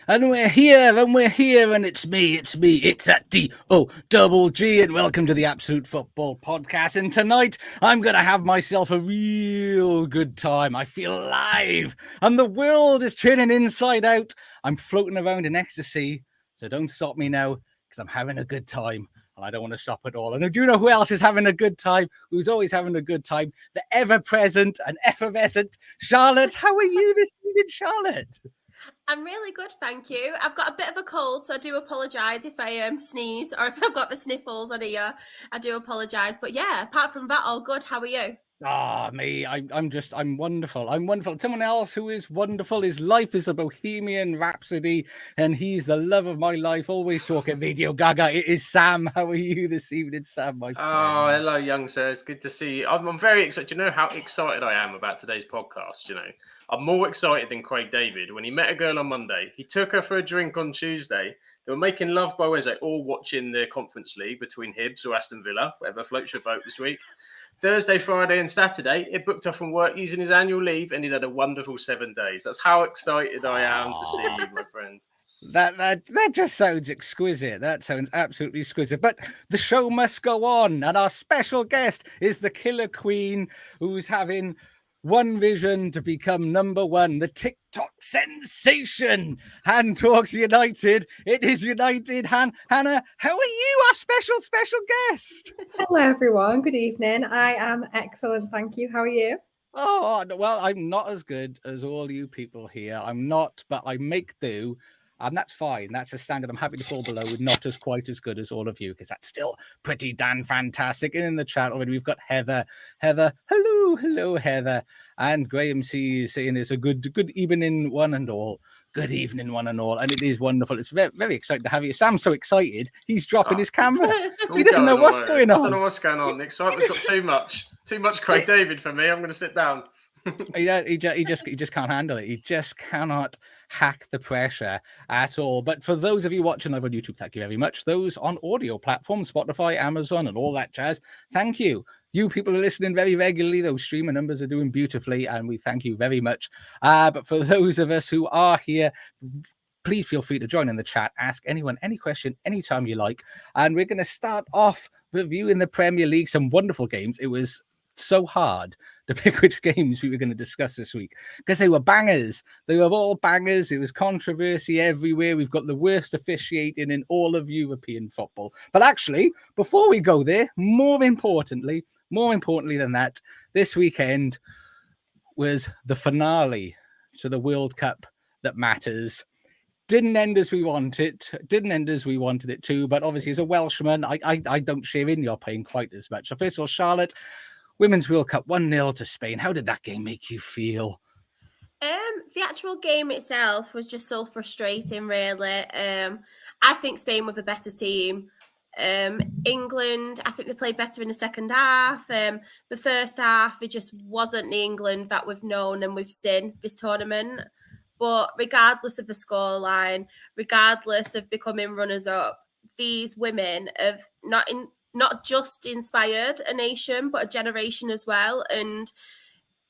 And we're here, and it's me, it's that D-O-double-G, and welcome to the Absolute Football Podcast. And tonight, I'm going to have myself a real good time. I feel alive, and the world is turning inside out. I'm floating around in ecstasy, so don't stop me now, because I'm having a good time, and I don't want to stop at all. And I do know who else is having a good time, who's always having a good time, the ever-present and effervescent Charlotte. How are you this evening, Charlotte? I'm really good, thank you. I've got a bit of a cold, so I do apologise if I sneeze or if I've got the sniffles on here. I do apologise. But yeah, apart from that, all good. How are you? I'm wonderful. I'm wonderful. Someone else who is wonderful. His life is a bohemian rhapsody, and he's the love of my life. Always talking Radio Gaga. It is Sam. How are you this evening, Sam, my friend? Oh, hello, young sir. It's good to see you. I'm very excited. Do you know how excited I am about today's podcast? You know, I'm more excited than Craig David when he met a girl on Monday. He took her for a drink on Tuesday. They were making love by Wednesday, all watching the Conference League between Hibs or Aston Villa, whatever floats your boat this week. Thursday, Friday, and Saturday, he booked off from work using his annual leave, and he'd had a wonderful 7 days. That's how excited I am to see you, my friend. That just sounds exquisite. That sounds absolutely exquisite. But the show must go on, and our special guest is the Killer Queen, who's having one vision to become number one, the TikTok sensation. Han Talks United. It is United. Hannah, how are you, our special guest? Hello, everyone. Good evening. I am excellent. Thank you. How are you? Oh, well, I'm not as good as all you people here. I'm not, but I make do. And that's fine. That's a standard. I'm happy to fall below with not as quite as good as all of you, because that's still pretty damn fantastic. And in the chat already, we've got Heather. Hello, Heather. And Graham C saying it's a good evening, one and all. Good evening, one and all. And it is wonderful. It's very, very exciting to have you. Sam's so excited, he's dropping his camera. He doesn't know what's going on. I don't know what's going on. The excitement's got too much. Too much Craig David for me. I'm going to sit down. He just can't handle it. He just cannot hack the pressure at all. But for those of you watching live on YouTube, thank you very much. Those on audio platforms, Spotify, Amazon, and all that jazz, thank you. You people are listening very regularly. Those streamer numbers are doing beautifully, and we thank you very much. But for those of us who are here, please feel free to join in the chat. Ask anyone any question anytime you like. And we're going to start off reviewing the Premier League. Some wonderful games. It was so hard to pick which games we were going to discuss this week, because they were bangers. They were all bangers. It was controversy everywhere. We've got the worst officiating in all of European football. But actually, before we go there, more importantly than that, this weekend was the finale to the World Cup that matters. Didn't end as we wanted it to, but obviously as a Welshman, I don't share in your pain quite as much. So first of all, Charlotte, Women's World Cup 1-0 to Spain. How did that game make you feel? The actual game itself was just so frustrating, really. I think Spain were the better team. England, I think they played better in the second half. The first half, it just wasn't the England that we've known and we've seen this tournament. But regardless of the scoreline, regardless of becoming runners-up, these women have not just inspired a nation, but a generation as well. And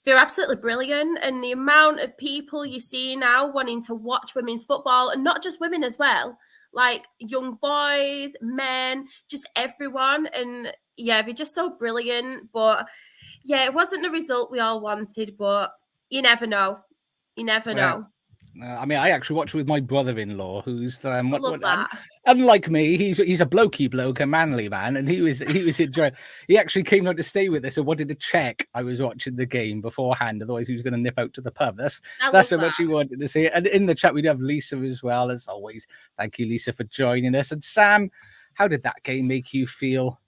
they're absolutely brilliant. And the amount of people you see now wanting to watch women's football, and not just women as well, like young boys, men, just everyone. And yeah, they're just so brilliant. But yeah, it wasn't the result we all wanted, but you never know. You never know. I mean, I actually watched with my brother-in-law, who's that. Unlike me, he's a blokey bloke, a manly man, and he was enjoying. He actually came down to stay with us and wanted to check I was watching the game beforehand. Otherwise, he was going to nip out to the pub. That's how much he wanted to see it. And in the chat, we'd have Lisa as well, as always. Thank you, Lisa, for joining us. And Sam, how did that game make you feel?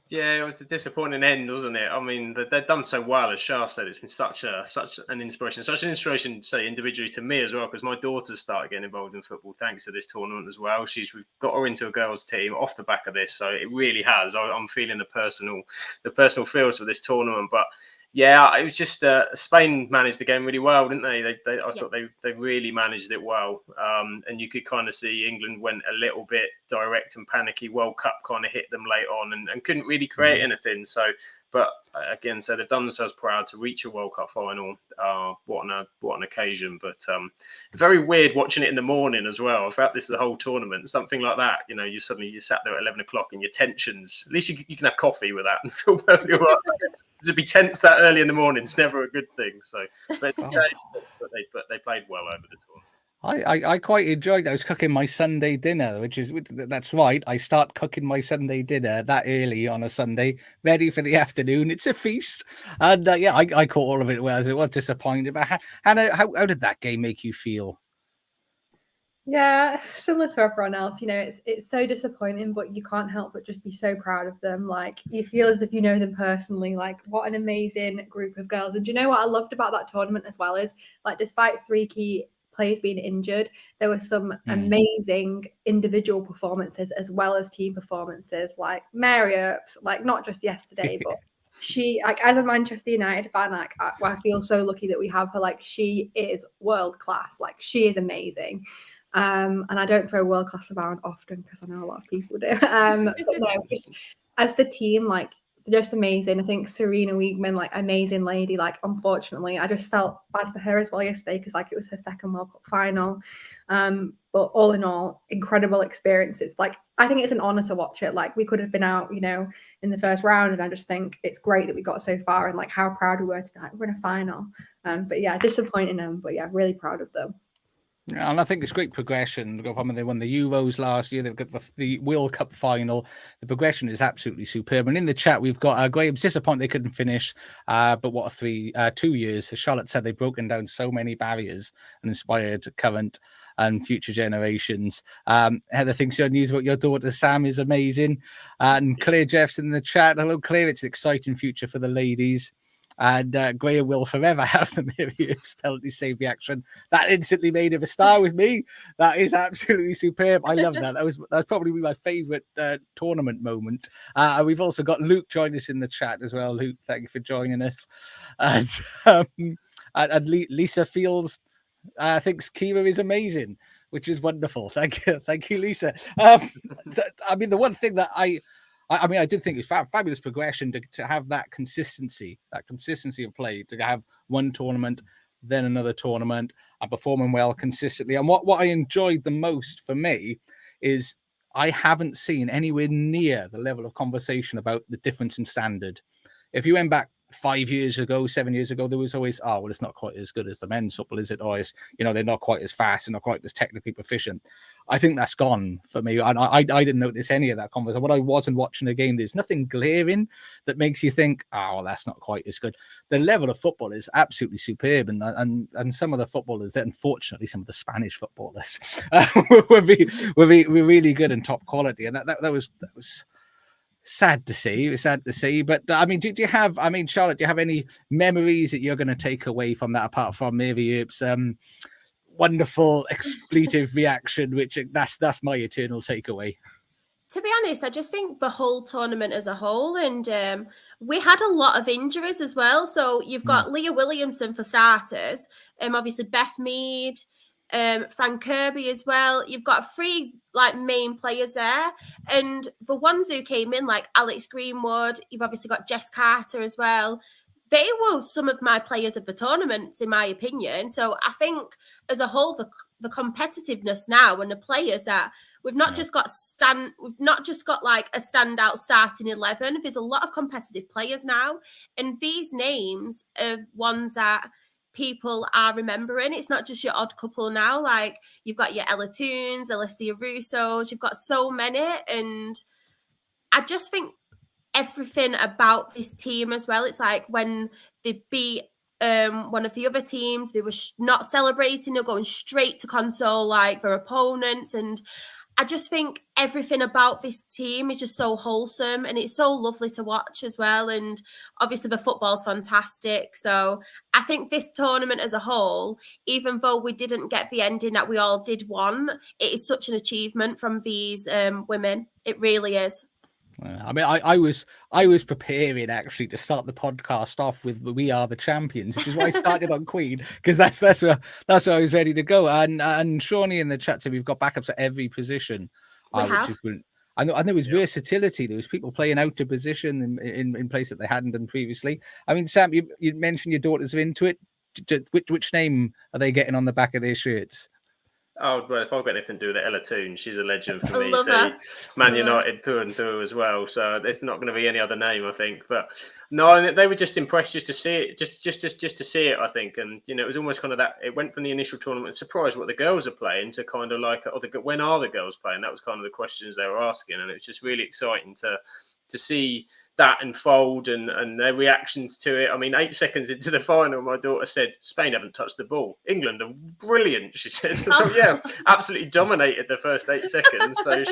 Yeah, it was a disappointing end, wasn't it? I mean, they've done so well, as Shah said. It's been such an inspiration, say, individually to me as well, because my daughter's started getting involved in football thanks to this tournament as well. We've got her into a girls' team off the back of this, so it really has. I'm feeling the personal feels for this tournament, but Yeah, it was just Spain managed the game really well, didn't they? I thought they really managed it well, and you could kind of see England went a little bit direct and panicky. World Cup kind of hit them late on and couldn't really create anything. So, but again, so they've done themselves proud to reach a World Cup final. What an occasion! But very weird watching it in the morning as well. I felt this the whole tournament, something like that. You know, you sat there at 11 o'clock and your tensions. At least you can have coffee with that and feel perfectly right. To be tense that early in the morning is never a good thing. So, but they played well over the tournament. I quite enjoyed that. I was cooking my Sunday dinner, that's right. I start cooking my Sunday dinner that early on a Sunday, ready for the afternoon. It's a feast, and I caught all of it. Whereas it was disappointing. But Hannah, how did that game make you feel? Yeah, similar to everyone else, you know, it's so disappointing, but you can't help but just be so proud of them. Like, you feel as if you know them personally. Like, what an amazing group of girls. And do you know what I loved about that tournament as well is, like, despite 3 key players being injured, there were some amazing individual performances as well as team performances. Like Mary Earps, like not just yesterday, but she, like, as a Manchester United fan, like I feel so lucky that we have her. Like, she is world class. Like, she is amazing. And I don't throw world class around often because I know a lot of people do. But no, just as the team, like, just amazing. I think Serena Wiegman, like, amazing lady. Like, unfortunately, I just felt bad for her as well yesterday because, like, it was her second World Cup final. But all in all, incredible experience. It's like, I think it's an honor to watch it. Like, we could have been out, you know, in the first round, and I just think it's great that we got so far and like how proud we were to be like, we're in a final. But yeah, disappointing them, but yeah, really proud of them. And I think it's great progression. I mean, they won the Euros last year. They've got the World Cup final. The progression is absolutely superb. And in the chat, we've got Graham's disappointed they couldn't finish. But what 2 years. As Charlotte said, they've broken down so many barriers and inspired current and future generations. Heather thinks your news about your daughter Sam is amazing. And Claire Jeff's in the chat. Hello, Claire. It's an exciting future for the ladies. And Graham will forever have the Miriam's penalty save reaction. That instantly made him a star with me. That is absolutely superb. I love that. That's probably my favourite tournament moment. We've also got Luke join us in the chat as well. Luke, thank you for joining us. And Lisa Fields thinks Kira is amazing, which is wonderful. Thank you, Lisa. I mean, the one thing that I did think it's fabulous progression to have that consistency of play, to have one tournament, then another tournament, and performing well consistently. And what I enjoyed the most for me is I haven't seen anywhere near the level of conversation about the difference in standard. If you went back 5 years ago, 7 years ago, there was always, it's not quite as good as the men's football, is it? Or they're not quite as fast and not quite as technically proficient. I think that's gone for me. And I didn't notice any of that conversation. When I wasn't watching the game, there's nothing glaring that makes you think, that's not quite as good. The level of football is absolutely superb. And some of the footballers, unfortunately, some of the Spanish footballers were really good and top quality. And that was sad to see. It was sad to see. But I mean, do you have, Charlotte, do you have any memories that you're going to take away from that apart from Mary Earp's wonderful expletive reaction, which that's my eternal takeaway? To be honest, I just think the whole tournament as a whole, and we had a lot of injuries as well. So you've got Leah Williamson for starters, obviously Beth Mead, Fran Kirby as well. You've got 3 like main players there, and the ones who came in, like Alex Greenwood, you've obviously got Jess Carter as well. They were some of my players of the tournament, in my opinion. So I think as a whole, the competitiveness now and the players that we've not just got like a standout starting 11. There's a lot of competitive players now, and these names are ones that people are remembering. It's not just your odd couple now. Like, you've got your Ella Toons, Alessia Russo's, you've got so many. And I just think everything about this team as well, it's like when they beat one of the other teams, they were not celebrating, they're going straight to console like their opponents. And I just think everything about this team is just so wholesome, and it's so lovely to watch as well. And obviously the football's fantastic. So I think this tournament as a whole, even though we didn't get the ending that we all did want, it is such an achievement from these women. It really is. I mean, I was preparing actually to start the podcast off with "We Are the Champions," which is why I started on Queen, because that's where I was ready to go. And Shawnee in the chat said we've got backups at every position, We which have. is brilliant. And there was versatility. There was people playing out of position in place that they hadn't done previously. I mean, Sam, you mentioned your daughters are into it. Which name are they getting on the back of their shirts? Oh, well, if I've got anything to do with it, Ella Toon, she's a legend for I me. love So her. Man Love her. United through and through as well. So there's not going to be any other name, I think. But no, they were just impressed just to see it, just to see it, I think. And it was almost kind of that. It went from the initial tournament, surprised what the girls are playing, to kind of like, when are the girls playing? That was kind of the questions they were asking, and it was just really exciting to see that unfold and their reactions to it. I mean, 8 seconds into the final, my daughter said, "Spain haven't touched the ball. England are brilliant," she said. So yeah, absolutely dominated the first 8 seconds. So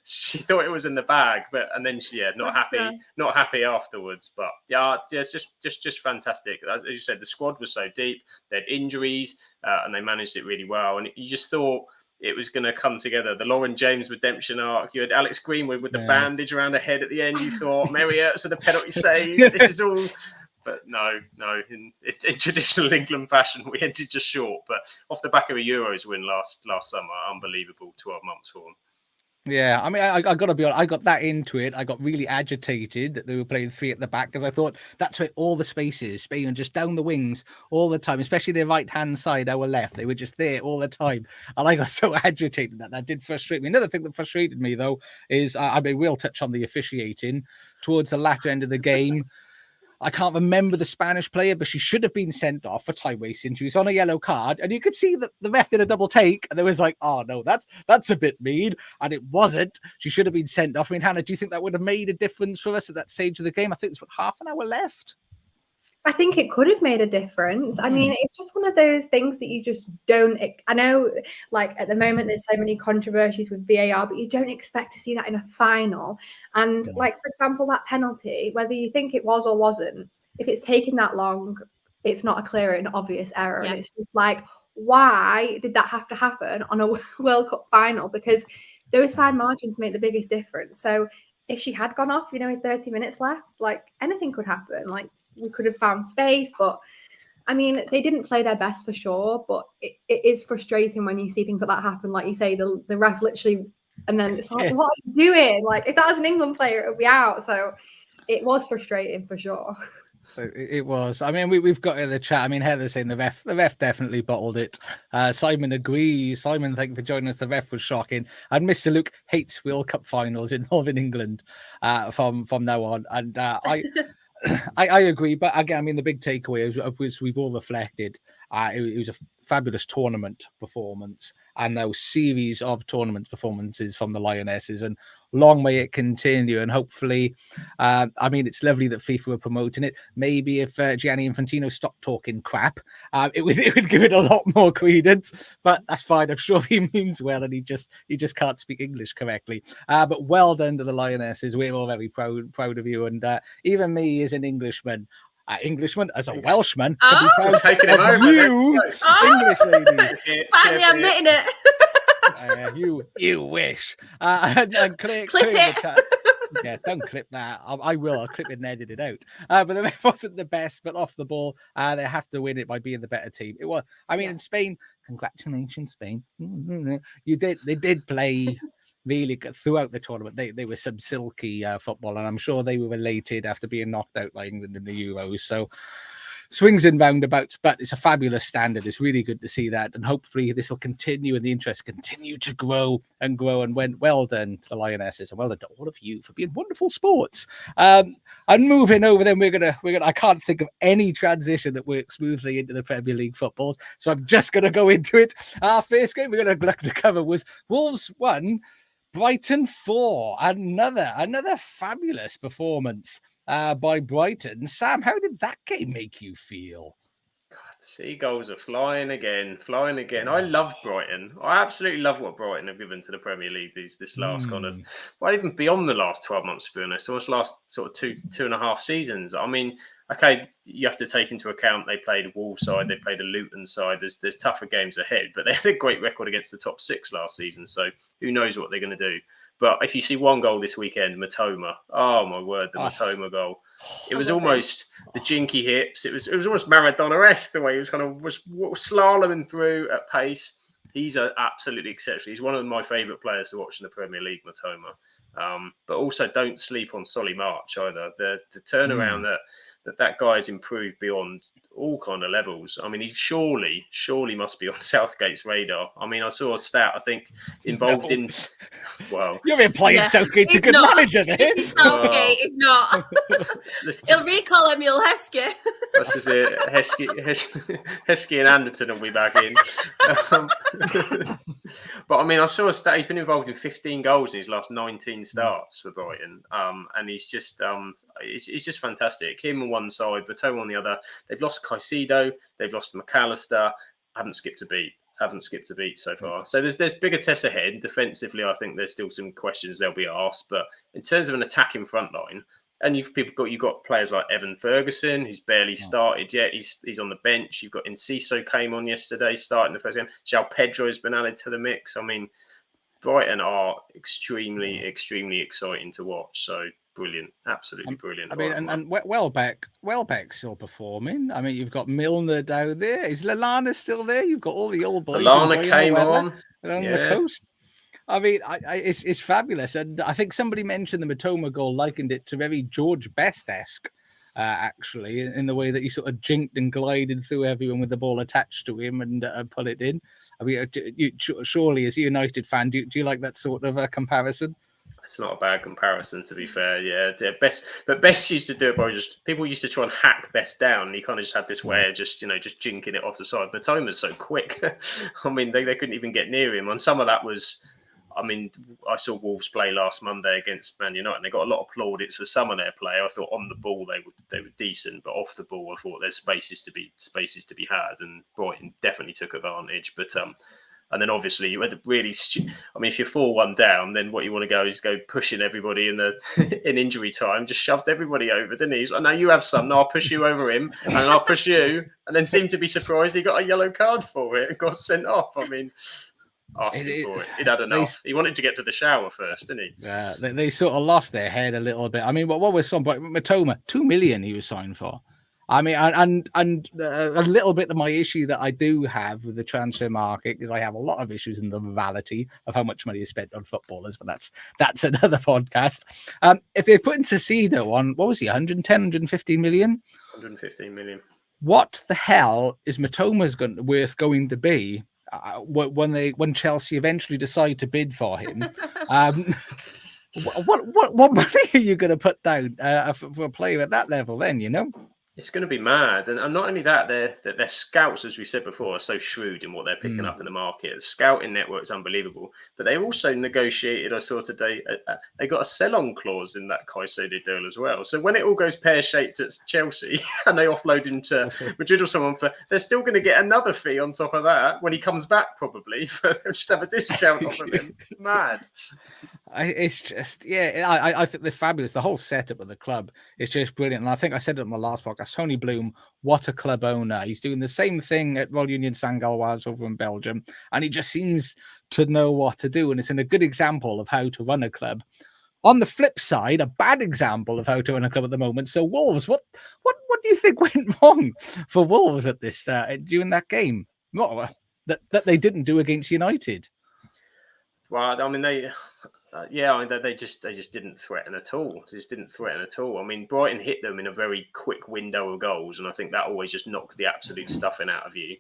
she thought it was in the bag, and then she not happy afterwards. But yeah, it's just fantastic. As you said, the squad was so deep. They had injuries and they managed it really well. And you just thought it was going to come together. The Lauren James redemption arc. You had Alex Greenwood with the bandage around her head at the end. You thought Mary Ertz with the penalty save. This is all. But no. In traditional England fashion, we ended just short. But off the back of a Euros win last summer, unbelievable 12 months for them. Yeah, I mean, I got to be honest, I got that into it. I got really agitated that they were playing three at the back, because I thought that's where all the space is. Spain are just down the wings all the time, especially their right-hand side, our left. They were just there all the time. And I got so agitated that did frustrate me. Another thing that frustrated me, though, is, I mean, we'll touch on the officiating towards the latter end of the game. I can't remember the Spanish player, but she should have been sent off for time wasting. She was on a yellow card, and you could see that the ref did a double take, and there was like, oh no, that's a bit mean, and it wasn't. She should have been sent off. I mean, Hannah, do you think that would have made a difference for us at that stage of the game? I think it's half an hour left. I think it could have made a difference. I mean, it's just one of those things that you just don't. I know, like at the moment, there's so many controversies with VAR, but you don't expect to see that in a final. And like, for example, that penalty, whether you think it was or wasn't, if it's taken that long, it's not a clear and obvious error. Yeah. And it's just like, why did that have to happen on a World Cup final? Because those fine margins make the biggest difference. So if she had gone off, with 30 minutes left, like anything could happen. Like, we could have found space, but I mean, they didn't play their best for sure, but it is frustrating when you see things like that happen. Like you say, the ref literally, and then it's like, what are you doing? Like, if that was an England player, it would be out. So it was frustrating for sure. It was. I mean, we've got in the chat. I mean, Heather's saying the ref definitely bottled it. Simon agrees. Simon, thank you for joining us. The ref was shocking. And Mr. Luke hates World Cup finals in Northern England from now on. And I agree, but again, I mean, the big takeaway, of which we've all reflected, it was a fabulous tournament performance, and those series of tournament performances from the Lionesses, and long may it continue. And hopefully, I mean, it's lovely that FIFA are promoting it. Maybe if Gianni Infantino stopped talking crap, it would give it a lot more credence. But that's fine. I'm sure he means well, and he just can't speak English correctly. But well done to the Lionesses. We're all very proud of you, and even me as an Englishman. As a Welshman, taking him over. You, English ladies, finally admitting it. You wish. And clip it. Yeah, don't clip that. I will. I'll clip it and edit it out. But the ref wasn't the best, but off the ball, they have to win it by being the better team. It was. I mean, in Spain, congratulations, Spain. They did play really good throughout the tournament. They were some silky football, and I'm sure they were elated after being knocked out by England in the Euros. So swings and roundabouts, but it's a fabulous standard. It's really good to see that, and hopefully this will continue, and the interest continue to grow and grow. And well done to the Lionesses, and well done to all of you for being wonderful sports. And moving over, then we're gonna. I can't think of any transition that works smoothly into the Premier League footballs, so I'm just gonna go into it. Our first game we're gonna look to cover was Wolves 1, Brighton 4. Another fabulous performance by Brighton. Sam, how did that game make you feel? God, the seagulls are flying again. I love Brighton. I absolutely love what Brighton have given to the Premier League this last kind of, well, even beyond the last 12 months, to be honest, almost last sort of two and a half seasons. I mean, okay, you have to take into account they played a Wolves side, they played a Luton side. There's tougher games ahead, but they had a great record against the top six last season. So who knows what they're going to do. But if you see one goal this weekend, Matoma, oh my word, the Matoma goal. It was almost the jinky hips. It was almost Maradona-esque the way he was kind of was slaloming through at pace. He's absolutely exceptional. He's one of my favourite players to watch in the Premier League, Matoma. But also don't sleep on Solly March either. The turnaround that guy has improved beyond all kind of levels. I mean, he surely must be on Southgate's radar. I mean, I saw a stat, I think, involved in... Well... You're implying Southgate's a good manager there. Southgate is not. He'll recall Emil Heskey. This is it. Heskey and Anderton will be back in. But I mean, I saw a stat. He's been involved in 15 goals in his last 19 starts for Brighton, and he's just fantastic. Him on one side, Bateau on the other. They've lost Caicedo, they've lost McAllister. Haven't skipped a beat so far. So there's bigger tests ahead. Defensively, I think there's still some questions they'll be asked. But in terms of an attacking front line, and you've got players like Evan Ferguson, who's barely started yet. He's on the bench. You've got Enciso came on yesterday, starting the first game. João Pedro has been added to the mix. I mean, Brighton are extremely exciting to watch. So brilliant, absolutely brilliant. I mean, and Welbeck's still performing. I mean, you've got Milner down there. Is Lallana still there? You've got all the old boys. Lallana came on the coast. I mean, it's fabulous. And I think somebody mentioned the Matoma goal, likened it to very George Best-esque, actually, in the way that he sort of jinked and glided through everyone with the ball attached to him and put it in. I mean, surely, as a United fan, do you like that sort of a comparison? It's not a bad comparison, to be fair. Yeah, Best used to do it by people used to try and hack Best down, and he kind of just had this way of just jinking it off the side. Matoma's so quick. I mean, they couldn't even get near him. And some of that was, I mean, I saw Wolves play last Monday against Man United, and they got a lot of plaudits for some of their play. I thought on the ball they were decent, but off the ball, I thought there's spaces to be had, and Brighton definitely took advantage. But and then obviously you had really, I mean, if you're 4-1 down, then what you want to go is go pushing everybody in injury time. Just shoved everybody over, didn't he? He's like, no, you have some. No, I'll push you over him, and I'll push you, and then seemed to be surprised he got a yellow card for it and got sent off. I mean. Asking for it. He'd had enough. He wanted to get to the shower first, didn't he? Yeah, they sort of lost their head a little bit. I mean, what was some Matoma? 2 million he was signed for. I mean, and a little bit of my issue that I do have with the transfer market is I have a lot of issues in the morality of how much money is spent on footballers, but that's another podcast. If they put in Caicedo on, what was he, 110, 115 million? 115 million. What the hell is Matoma's worth going to be? When Chelsea eventually decide to bid for him, what money are you going to put down for a player at that level? Then it's going to be mad, and not only that, their scouts, as we said before, are so shrewd in what they're picking up in the market. The scouting network's unbelievable, but they also negotiated. I saw today they got a sell-on clause in that Caicedo deal as well. So when it all goes pear-shaped at Chelsea and they offload him to Madrid or someone, they're still going to get another fee on top of that when he comes back, probably. They'll just have a discount off of him. Mad. It's just, I think they're fabulous. The whole setup of the club is just brilliant. And I think I said it on the last podcast, Tony Bloom, what a club owner. He's doing the same thing at Royal Union Saint-Galoise over in Belgium, and he just seems to know what to do. And it's a good example of how to run a club. On the flip side, a bad example of how to run a club at the moment. So Wolves, what do you think went wrong for Wolves at this during that game? That they didn't do against United? Well, I mean, they just didn't threaten at all. I mean, Brighton hit them in a very quick window of goals, and I think that always just knocks the absolute stuffing out of you.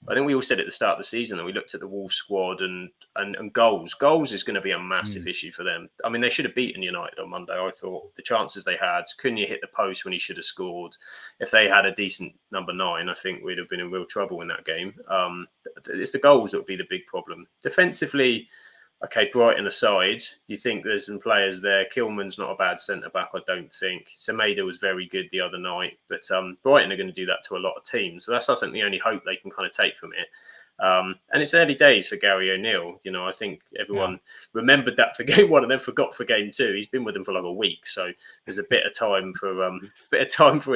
I think we all said at the start of the season that we looked at the Wolves squad and goals. Goals is going to be a massive issue for them. I mean, they should have beaten United on Monday. I thought the chances they had, Cunha hit the post when he should have scored. If they had a decent number 9, I think we'd have been in real trouble in that game. It's the goals that would be the big problem. Defensively, okay, Brighton aside, you think there's some players there. Kilman's not a bad centre-back, I don't think. Semedo was very good the other night. But Brighton are going to do that to a lot of teams. So that's, I think, the only hope they can kind of take from it. And it's early days for Gary O'Neill. I think everyone remembered that for game 1 and then forgot for game 2. He's been with them for like a week. So there's a bit of time for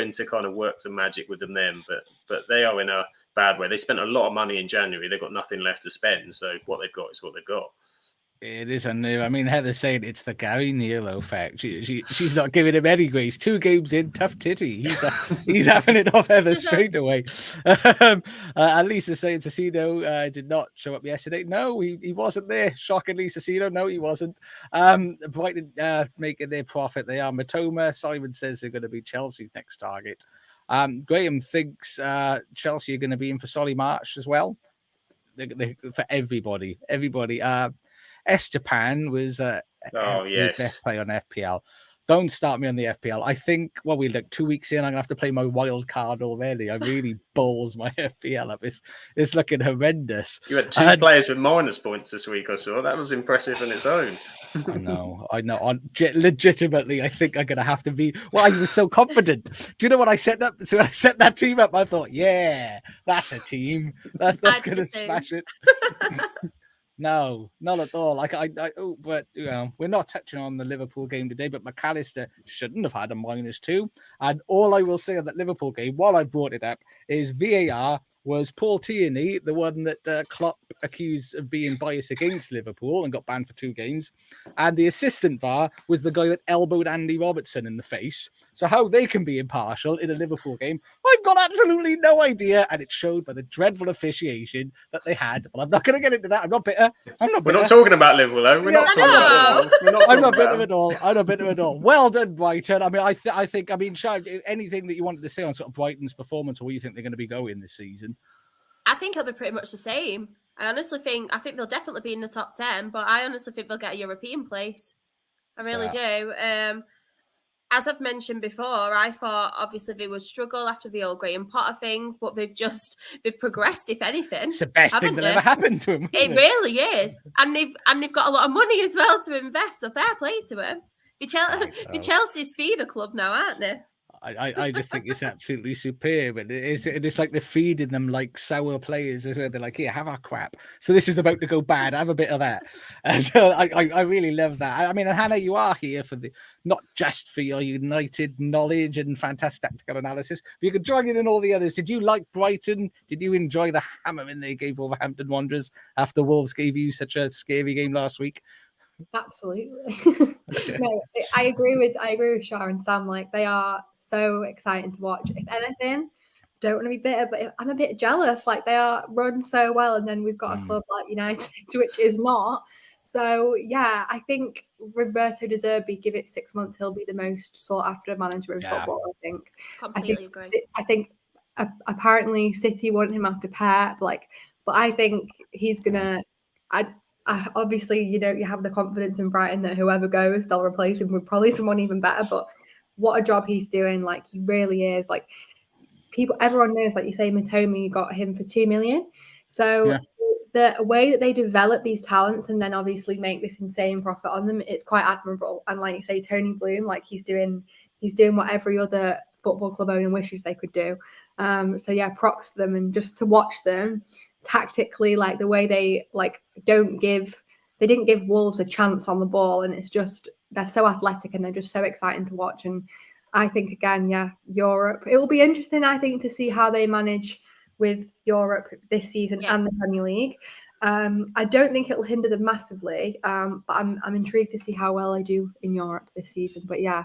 him to kind of work some magic with them then. But they are in a bad way. They spent a lot of money in January. They've got nothing left to spend. So what they've got is what they've got. It is new. I mean, Heather's saying it's the Gary Neal effect. She's not giving him any grace. 2 games in, tough titty. He's having it off Heather straight away. And Lisa saying Cecino did not show up yesterday. No, he wasn't there. Shockingly, Cecino, no, he wasn't. Brighton making their profit. They are. Matoma. Simon says they're going to be Chelsea's next target. Graham thinks Chelsea are going to be in for Solly March as well. For everybody. S Japan was the best player on FPL. Don't start me on the FPL. I think, well, we're like 2 weeks in. I'm going to have to play my wild card already. I really balls my FPL up. It's looking horrendous. You had 2 players with minus points this week, I saw. That was impressive on its own. I know. Legitimately, I think I'm going to have to be... Well, I was so confident. Do you know what I set up? So when I set that team up, I thought, yeah, that's a team. That's going to smash it. No, not at all. But we're not touching on the Liverpool game today. But McAllister shouldn't have had a -2. And all I will say on that Liverpool game, while I brought it up, is VAR was Paul Tierney, the one that Klopp accused of being biased against Liverpool and got banned for 2 games. And the assistant VAR was the guy that elbowed Andy Robertson in the face. So how they can be impartial in a Liverpool game, I've got absolutely no idea. And it showed by the dreadful officiation that they had. But I'm not going to get into that. I'm not bitter. We're not talking about Liverpool, though. We're not talking about Liverpool. I'm not bitter at all. I'm not bitter at all. Well done, Brighton. I mean, I think, Shad, anything that you wanted to say on sort of Brighton's performance or where you think they're going to be going this season? I think it'll be pretty much the same. I think they'll definitely be in the top 10, but I honestly think they'll get a European place. I really do. As I've mentioned before, I thought obviously they would struggle after the old Graham Potter thing, but they've progressed, if anything. It's the best thing that ever happened to them. It really is. And they've got a lot of money as well to invest, so fair play to them. The Chelsea's feeder club now, aren't they? I just think it's absolutely superb. And it's like they're feeding them like sour players. They're like, here, have our crap. So this is about to go bad. Have a bit of that. And I really love that. I mean, and Hannah, you are here for not just for your United knowledge and fantastic tactical analysis, but you could join in all the others. Did you like Brighton? Did you enjoy the hammering they gave Wolverhampton Wanderers after Wolves gave you such a scary game last week? Absolutely. No, I agree with Shah and Sam. Like, they are so exciting to watch. If anything, don't want to be bitter, but I'm a bit jealous. Like, they are run so well, and then we've got a club like United, which is not. So yeah, I think Roberto De Zerbi, give it 6 months, he'll be the most sought after manager in football. Completely agree. I think apparently City want him after Pep, but I think he's gonna. Obviously, you have the confidence in Brighton that whoever goes, they'll replace him with probably someone even better. But what a job he's doing! Like, he really is. Like, everyone knows, like you say, Matoma got him for 2 million. So the way that they develop these talents and then obviously make this insane profit on them, it's quite admirable. And like you say, Tony Bloom, like he's doing what every other football club owner wishes they could do. So yeah, props to them, and just to watch them tactically, like the way they didn't give Wolves a chance on the ball, and it's just, they're so athletic and they're just so exciting to watch. And I think, again, Europe, it will be interesting, I think, to see how they manage with Europe this season and the Premier League. I don't think it'll hinder them massively, but I'm intrigued to see how well they do in Europe this season. But yeah,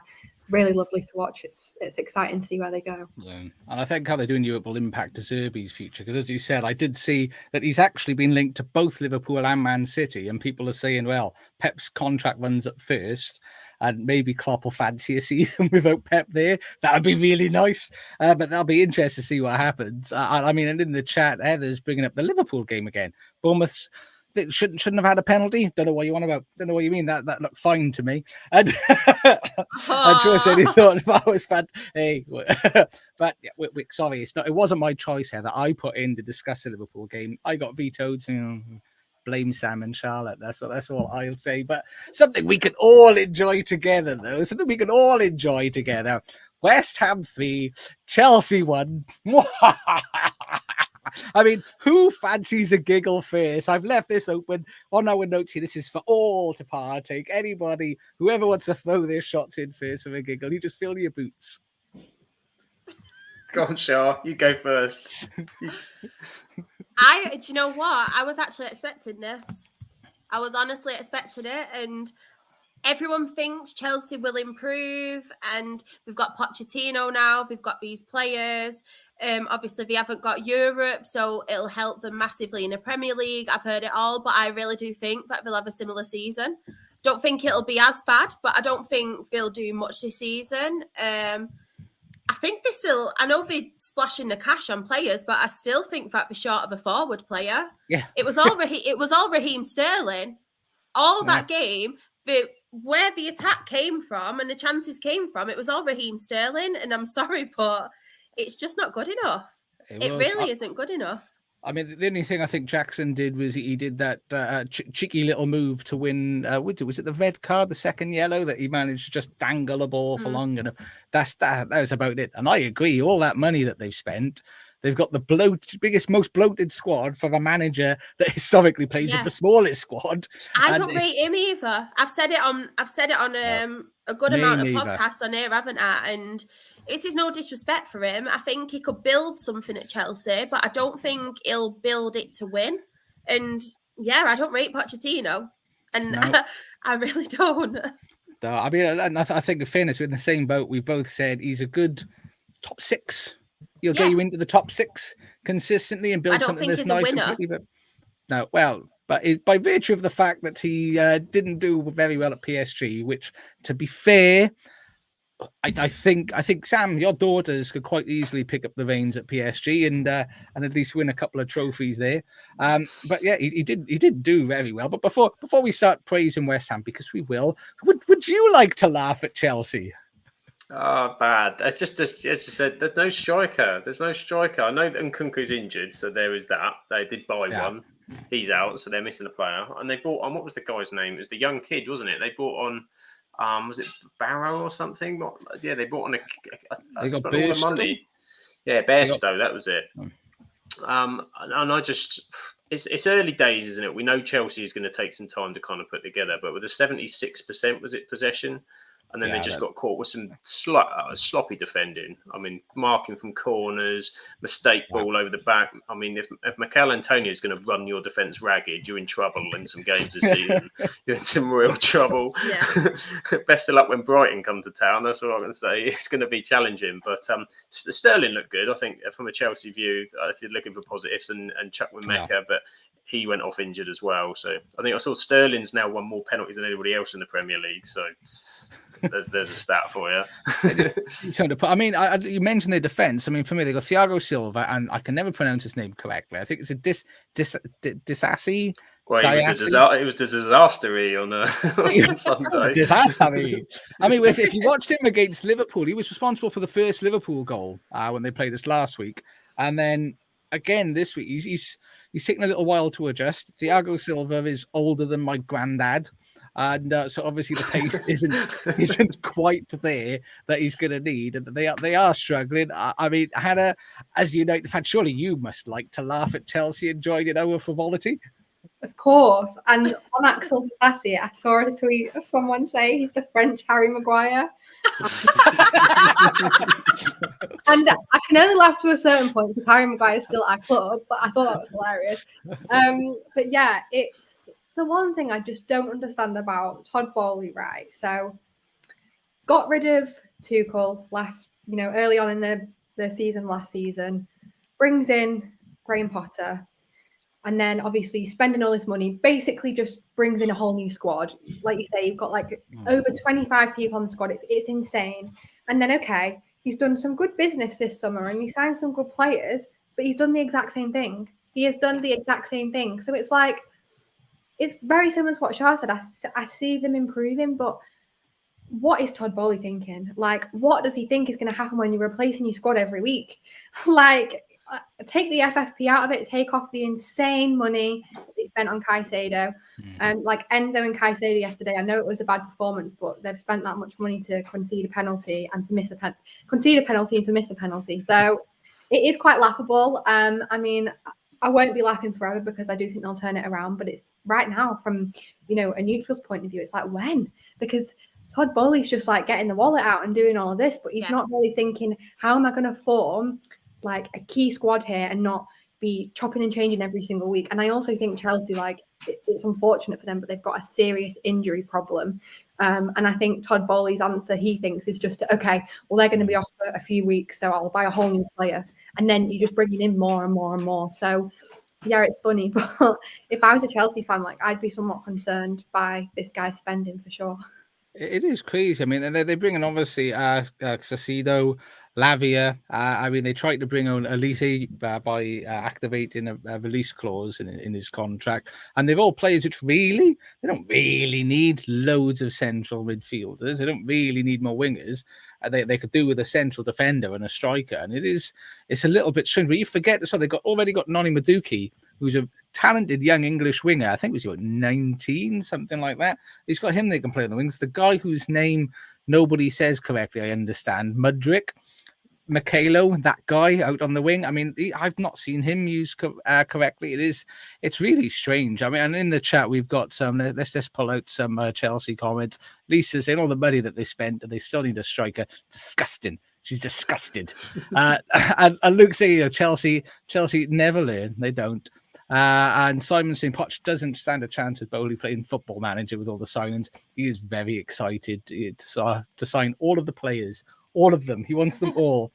really lovely to watch. It's exciting to see where they go. Yeah. And I think how they do in Europe will impact De Zerbi's future, because as you said, I did see that he's actually been linked to both Liverpool and Man City, and people are saying, well, Pep's contract runs up first and maybe Klopp will fancy a season without Pep there. That would be really nice, but that'll be interesting to see what happens. I mean, and in the chat, Heather's bringing up the Liverpool game again. Bournemouth shouldn't have had a penalty. Don't know what you want about. Don't know what you mean. That looked fine to me. And I'm sure said he thought that was bad. Hey, but sorry, it wasn't my choice here that I put in to discuss the Liverpool game. I got vetoed. Blame Sam and Charlotte. That's all I'll say. But something we can all enjoy together, though. Something we can all enjoy together. West Ham 3, Chelsea 1. I mean, who fancies a giggle first? I've left this open on our notes here. This is for all to partake. Anybody, whoever wants to throw their shots in first for a giggle, you just fill your boots. Go on, Shah. You go first. Do you know what? I was actually expecting this. I was honestly expecting it, and everyone thinks Chelsea will improve, and we've got Pochettino now. We've got these players. Obviously, they haven't got Europe, so it'll help them massively in the Premier League. I've heard it all, but I really do think that they'll have a similar season. Don't think it'll be as bad, but I don't think they'll do much this season. I think they still, I know they're splashing the cash on players, but I still think that they're short of a forward player. Yeah. It was all Raheem Sterling. All that game, where the attack came from and the chances came from, it was all Raheem Sterling. And I'm sorry, but it's just not good enough. It really isn't good enough. I mean, the only thing I think Jackson did was he did that cheeky little move to win. Was it the red card, the second yellow, that he managed to just dangle a ball for long enough? That was about it. And I agree, all that money that they've spent, they've got the biggest, most bloated squad for a manager that historically plays with the smallest squad. I don't rate him either. I've said it on a good amount of podcasts on here, haven't I? And this is no disrespect for him. I think he could build something at Chelsea, but I don't think he'll build it to win. And yeah, I don't rate Pochettino, and I really don't. I mean, and I think in fairness, we're in the same boat. We both said he's a good top six. He'll get you into the top six consistently and build something that's nice and pretty. But no, but by virtue of the fact that he didn't do very well at PSG, which, to be fair, I think Sam, your daughters could quite easily pick up the reins at PSG and at least win a couple of trophies there. But yeah, he did do very well. But before we start praising West Ham, because we will, would you like to laugh at Chelsea? Oh, bad. It's just as you said, there's no striker. I know that Nkunku's injured, so there is that. They did buy one. He's out, so they're missing a player. And they bought on, what was the guy's name? It was the young kid, wasn't it? They bought on, was it Barrow or something? They bought on they got all money. Yeah, Bairstow, that was it. And I just, it's early days, isn't it? We know Chelsea is going to take some time to kind of put together, but with a 76%, was it possession? And then they just got caught with some sloppy defending. I mean, marking from corners, mistake ball over the back. I mean, if Mikel Antonio is going to run your defence ragged, you're in trouble in some games this season. You're in some real trouble. Yeah. Best of luck when Brighton come to town. That's what I'm going to say. It's going to be challenging. But Sterling looked good, I think, from a Chelsea view, if you're looking for positives, and Chuck Wimeka, but he went off injured as well. So I think I saw Sterling's now won more penalties than anybody else in the Premier League. So there's a stat for you. I mean, you mentioned their defence. I mean, for me, they got Thiago Silva, and I can never pronounce his name correctly. I think it's a Disassi. Well, it was a disaster on Sunday. Disaster. I mean, if you watched him against Liverpool, he was responsible for the first Liverpool goal when they played us last week, and then again this week. He's taken a little while to adjust. Thiago Silva is older than my granddad. And so obviously the pace isn't quite there that he's going to need, and they are struggling. I mean, Hannah, as a United fan, surely you must like to laugh at Chelsea and join in our frivolity. Of course. And on Axel Disassi, I saw a tweet of someone say he's the French Harry Maguire. And I can only laugh to a certain point because Harry Maguire is still at our club, but I thought that was hilarious. But yeah, it's the one thing I just don't understand about Todd Boehly, right? So got rid of Tuchel early on in the season last season, brings in Graham Potter, and then obviously spending all this money basically just brings in a whole new squad. Like you say, you've got like over 25 people on the squad. It's insane. And then, okay, he's done some good business this summer and he signed some good players, but he's done the exact same thing. He has done the exact same thing. So it's like, it's very similar to what Shah said. I see them improving, but what is Todd Boehly thinking? Like, what does he think is going to happen when you're replacing your squad every week? Like, take the FFP out of it, take off the insane money they spent on Caicedo. Like Enzo and Caicedo yesterday, I know it was a bad performance, but they've spent that much money to concede a penalty and to miss a penalty. So it is quite laughable. I mean, I won't be laughing forever because I do think they'll turn it around, but it's right now from, a neutral's point of view, it's like when? Because Todd Boehly's just like getting the wallet out and doing all of this, but he's not really thinking, how am I going to form like a key squad here and not be chopping and changing every single week. And I also think Chelsea, like, it's unfortunate for them, but they've got a serious injury problem. And I think Todd Bowley's answer, he thinks, is just, okay, well, they're going to be off for a few weeks, so I'll buy a whole new player. And then you're just bringing in more and more and more. So, yeah, it's funny. But if I was a Chelsea fan, like, I'd be somewhat concerned by this guy's spending for sure. It is crazy. I mean, they bring in obviously Caicedo, Lavia. I mean, they tried to bring on Elise by activating a release clause in his contract, and they've all players which they don't really need loads of central midfielders. They don't really need more wingers. They could do with a central defender and a striker, and it's a little bit strange. But you forget as well, they've already got Noni Madueke, who's a talented young English winger. I think he was 19, something like that. He's got him they can play on the wings. The guy whose name nobody says correctly, I understand, Mudryk, Mikhailo, that guy out on the wing. I mean, I've not seen him used correctly. It's really strange. I mean, and in the chat, we've got some, let's just pull out some Chelsea comments. Lisa saying all the money that they spent, and they still need a striker. It's disgusting. She's disgusted. And Luke saying, Chelsea never learn. They don't. And Simon saying Poch doesn't stand a chance with Bowley playing Football Manager with all the signings. He is very excited to sign all of the players, all of them. He wants them all.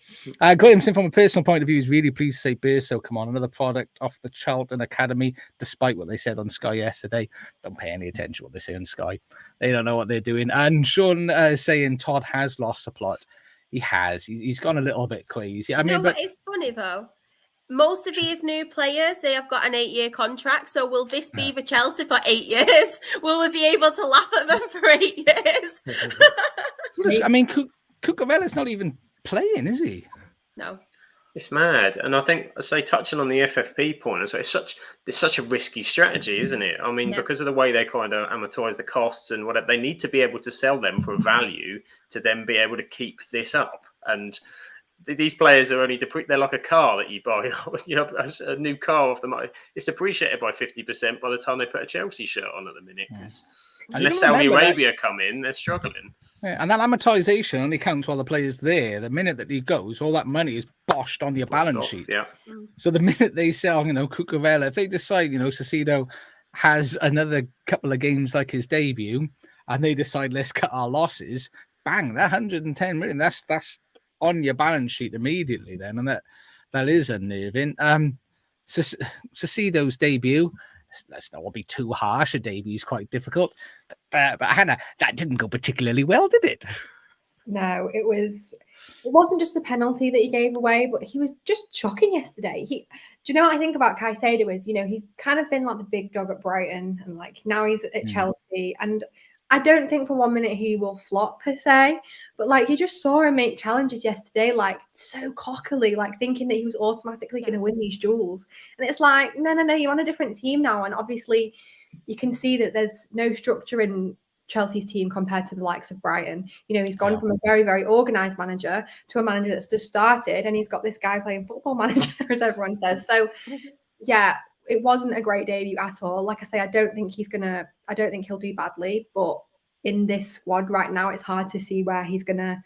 Graham saying from a personal point of view, he's really pleased to say Burso, come on, another product off the Charlton Academy, despite what they said on Sky yesterday. Don't pay any attention to what they say on Sky. They don't know what they're doing. And Sean saying Todd has lost the plot. He has. He's gone a little bit crazy. Do you know what is funny though? Most of these new players, they have got an 8-year contract. So will this be the Chelsea for 8 years? Will we be able to laugh at them for 8 years? I mean, Cucurella's not even playing, is he? No. It's mad. And I think, say, touching on the FFP point, so it's such a risky strategy, isn't it? I mean, because of the way they kind of amortize the costs and whatever, they need to be able to sell them for value to then be able to keep this up. And these players are only they're like a car that you buy, a new car off the market. It's depreciated by 50% by the time they put a Chelsea shirt on at the minute. Unless Saudi Arabia come in, they're struggling. Yeah, and that amortization only counts while the player's there. The minute that he goes, all that money is boshed on your balance sheet. Yeah. So the minute they sell, Cucurella, if they decide, Caicedo has another couple of games like his debut, and they decide let's cut our losses, bang, that 110 million, that's on your balance sheet immediately then, and that is unnerving. Caicedo's debut, let's not be too harsh. A debut is quite difficult, but Hannah, that didn't go particularly well, did it? No, it wasn't just the penalty that he gave away, but he was just shocking yesterday. Do you know what I think about Caicedo is, he's kind of been like the big dog at Brighton, and like now he's at Chelsea, and I don't think for 1 minute he will flop per se, but like you just saw him make challenges yesterday, like so cockily, like thinking that he was automatically going to win these duels. And it's like, no, you're on a different team now. And obviously you can see that there's no structure in Chelsea's team compared to the likes of Brighton. He's gone from a very, very organised manager to a manager that's just started, and he's got this guy playing Football Manager, as everyone says. So yeah, it wasn't a great debut at all. Like I say, I don't think he'll do badly, but in this squad right now, it's hard to see where he's gonna,